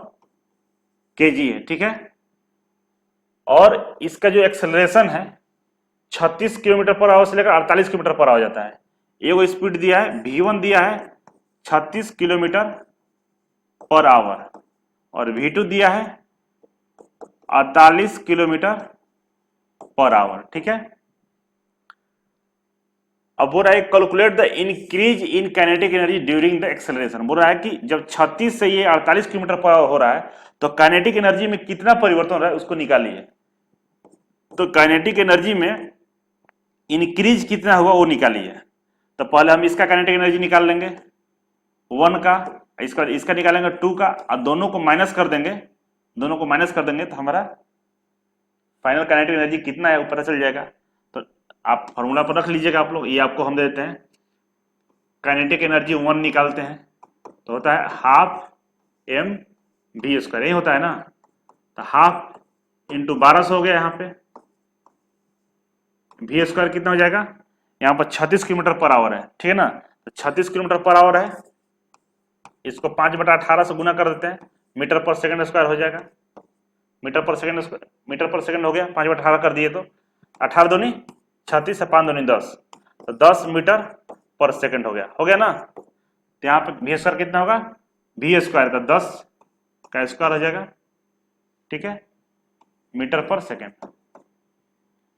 केजी है, ठीक है। और इसका जो एक्सेलरेशन है 36 किलोमीटर पर आवर से लेकर 48 किलोमीटर पर आवर जाता है। ये वो स्पीड दिया है, V1 दिया है 36 किलोमीटर पर आवर और V2 दिया है 48 किलोमीटर पर आवर, ठीक है। अब बोल रहा है calculate the increase in kinetic energy during the acceleration. बोल रहा है कि जब 36 से ये 48 किलोमीटर पर आवर हो रहा है तो काइनेटिक एनर्जी में कितना परिवर्तन हो रहा है उसको निकालिए। तो काइनेटिक एनर्जी में इंक्रीज कितना हुआ वो निकालिए। तो पहले हम इसका काइनेटिक एनर्जी निकाल लेंगे 1 का, इसका इसका निकालेंगे 2 का और दोनों को माइनस कर देंगे। दोनों को माइनस कर देंगे तो हमारा फाइनल काइनेटिक एनर्जी कितना है वो पता चल जाएगा। तो आप फॉर्मूला पर रख लीजिएगा आप लोग, ये आपको हम दे देते हैं। काइनेटिक एनर्जी 1 निकालते हैं तो होता है हाफ एम वी स्क्वायर, यही होता है ना। तो हाफ इंटू 1200 हो गया, यहाँ पे वी स्क्वायर कितना हो जाएगा, यहाँ पर 36 किलोमीटर पर आवर है, ठीक है ना। तो 36 किलोमीटर पर आवर है, इसको 5/18 से गुना कर देते हैं, मीटर पर सेकंड स्क्वायर हो जाएगा। मीटर पर सेकंड हो गया, 5/18 कर दिए तो 18 दूनी 36 से 5 दूनी 10, तो 10 मीटर पर सेकंड हो गया ना। तो यहाँ पे वी स्क्वायर कितना होगा, वी स्क्वायर का 10 का स्क्वायर हो जाएगा, ठीक है। मीटर पर सेकंड,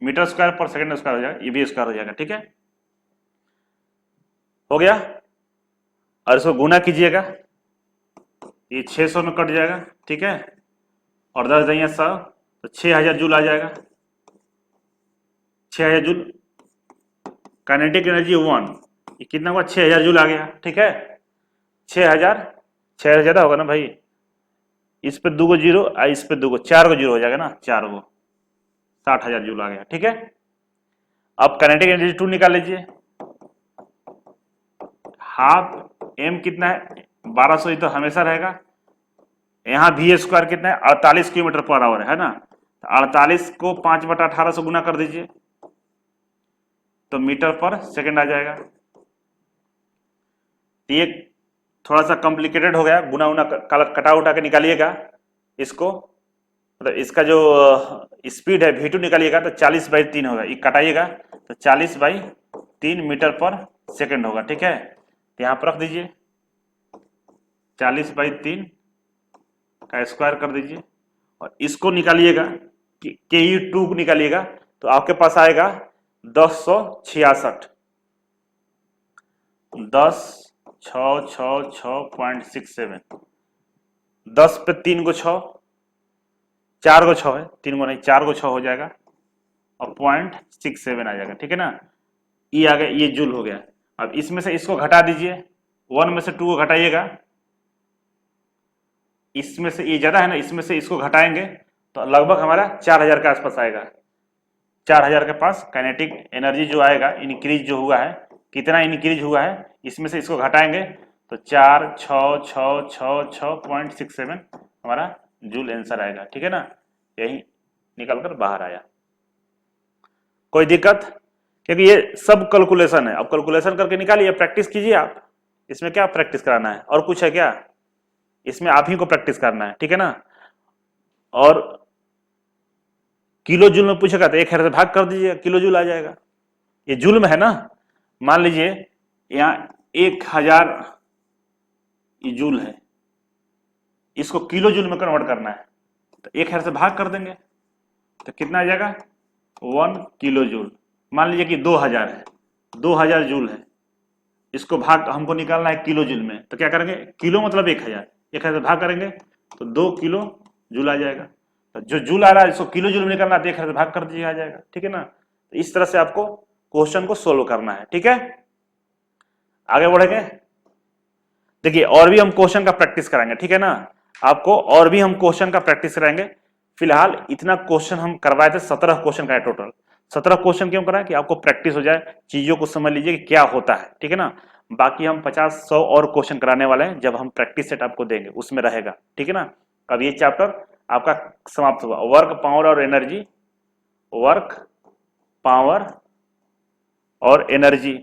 मीटर स्क्वायर पर सेकंड स्क्वायर हो जाएगा, ये वी स्क्वायर हो जाएगा, ठीक है। हो गया, और इसको गुना कीजिएगा, ये 600 में कट जाएगा, ठीक है। और 10 दहिया 100, तो 6000 जूल आ जाएगा। 6000 जूल काइनेटिक एनर्जी 1, ये कितना हुआ, 6000 जूल आ गया, ठीक है। 6000 ज्यादा होगा ना भाई, इस पे 2 जीरो और इस पे 2 4 जीरो हो जाएगा ना, 4 60,000 जूल आ गया, ठीक है। अब काइनेटिक एनर्जी 2 निकाल लीजिए, हाफ एम कितना है 1200, ही तो हमेशा रहेगा। यहाँ वी स्क्वायर कितना है 48 किलोमीटर पर आवर है ना। तो 48 को 5/18 से गुना कर दीजिए तो मीटर पर सेकंड आ जाएगा। ये थोड़ा सा कॉम्प्लिकेटेड हो गया, गुना उना कटा उठा के निकालिएगा इसको। मतलब इसका जो स्पीड है V2 निकालिएगा तो 40/3 होगा, ये कटाइएगा तो 40/3 मीटर पर सेकंड होगा, ठीक है। तो यहाँ पर रख दीजिए 40/3 का स्क्वायर कर दीजिए और इसको निकालिएगा KU2 निकालिएगा तो आपके पास आएगा 1066, 10,666.67, 10 पे 3 को 6, 4 को 6 है, 3 को नहीं 4 को 6 हो जाएगा और 0.67 आ जाएगा, ठीक है ना। ये आ गया, ये जूल हो गया। अब इसमें से इसको घटा दीजिए, 1 में से 2 को घटाइएगा, इसमें से ये ज्यादा है ना, इसमें से इसको घटाएंगे तो लगभग हमारा 4000 के आसपास आएगा। 4000 के पास काइनेटिक एनर्जी जो आएगा, इंक्रीज जो हुआ है, कितना इंक्रीज हुआ है, इसमें से इसको घटाएंगे तो 4,666.67 हमारा जूल आंसर आएगा, ठीक है ना। यही निकल कर बाहर आया। कोई दिक्कत, क्योंकि ये सब कैलकुलेशन है। अब कैलकुलेशन करके निकालिए, प्रैक्टिस कीजिए आप। इसमें क्या प्रैक्टिस कराना है, और कुछ है क्या, इसमें आप ही को प्रैक्टिस करना है, ठीक है ना। और किलो जूल में पूछेगा तो 1000 से भाग कर दीजिएगा, किलो जूल आ जाएगा। ये जूल में है ना, मान लीजिए यहाँ 1000 ये जूल है, इसको किलो जूल में कन्वर्ट करना है तो 1000 से भाग कर देंगे तो कितना आ जाएगा 1 किलो जूल। मान लीजिए कि 2000 है, 2000 जूल है, इसको भाग हमको निकालना है किलो जूल में, तो क्या करेंगे, किलो मतलब 1000, 1000 से भाग करेंगे तो 2 किलो जूल आ जाएगा। तो जो जूल आ रहा है इसको किलो जूल में निकालना है, 1000 से भाग कर दीजिए, आ जाएगा, ठीक है ना। तो इस तरह से आपको क्वेश्चन को सोल्व करना है, ठीक है। आगे बढ़ेंगे, देखिए और भी हम क्वेश्चन का प्रैक्टिस कराएंगे, ठीक है ना। आपको और भी हम क्वेश्चन का प्रैक्टिस कराएंगे। फिलहाल इतना क्वेश्चन हम करवाए थे, 17 क्वेश्चन का है टोटल। 17 क्वेश्चन क्यों कराए, कि आपको प्रैक्टिस हो जाए, चीजों को समझ लीजिए कि क्या होता है, ठीक है ना। बाकी हम 50-100 और क्वेश्चन कराने वाले हैं, जब हम प्रैक्टिस सेट आपको देंगे उसमें रहेगा, ठीक है ना। अब ये चैप्टर आपका समाप्त हुआ, वर्क पावर और एनर्जी, वर्क पावर और एनर्जी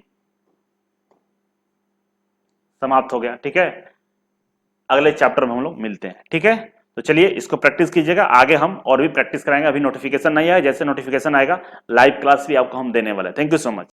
समाप्त हो गया। ठीक है, अगले चैप्टर में हम लोग मिलते हैं। ठीक है, तो चलिए इसको प्रैक्टिस कीजिएगा, आगे हम और भी प्रैक्टिस कराएंगे। अभी नोटिफिकेशन नहीं आया, जैसे नोटिफिकेशन आएगा लाइव क्लास भी आपको हम देने वाले हैं। Thank you so much.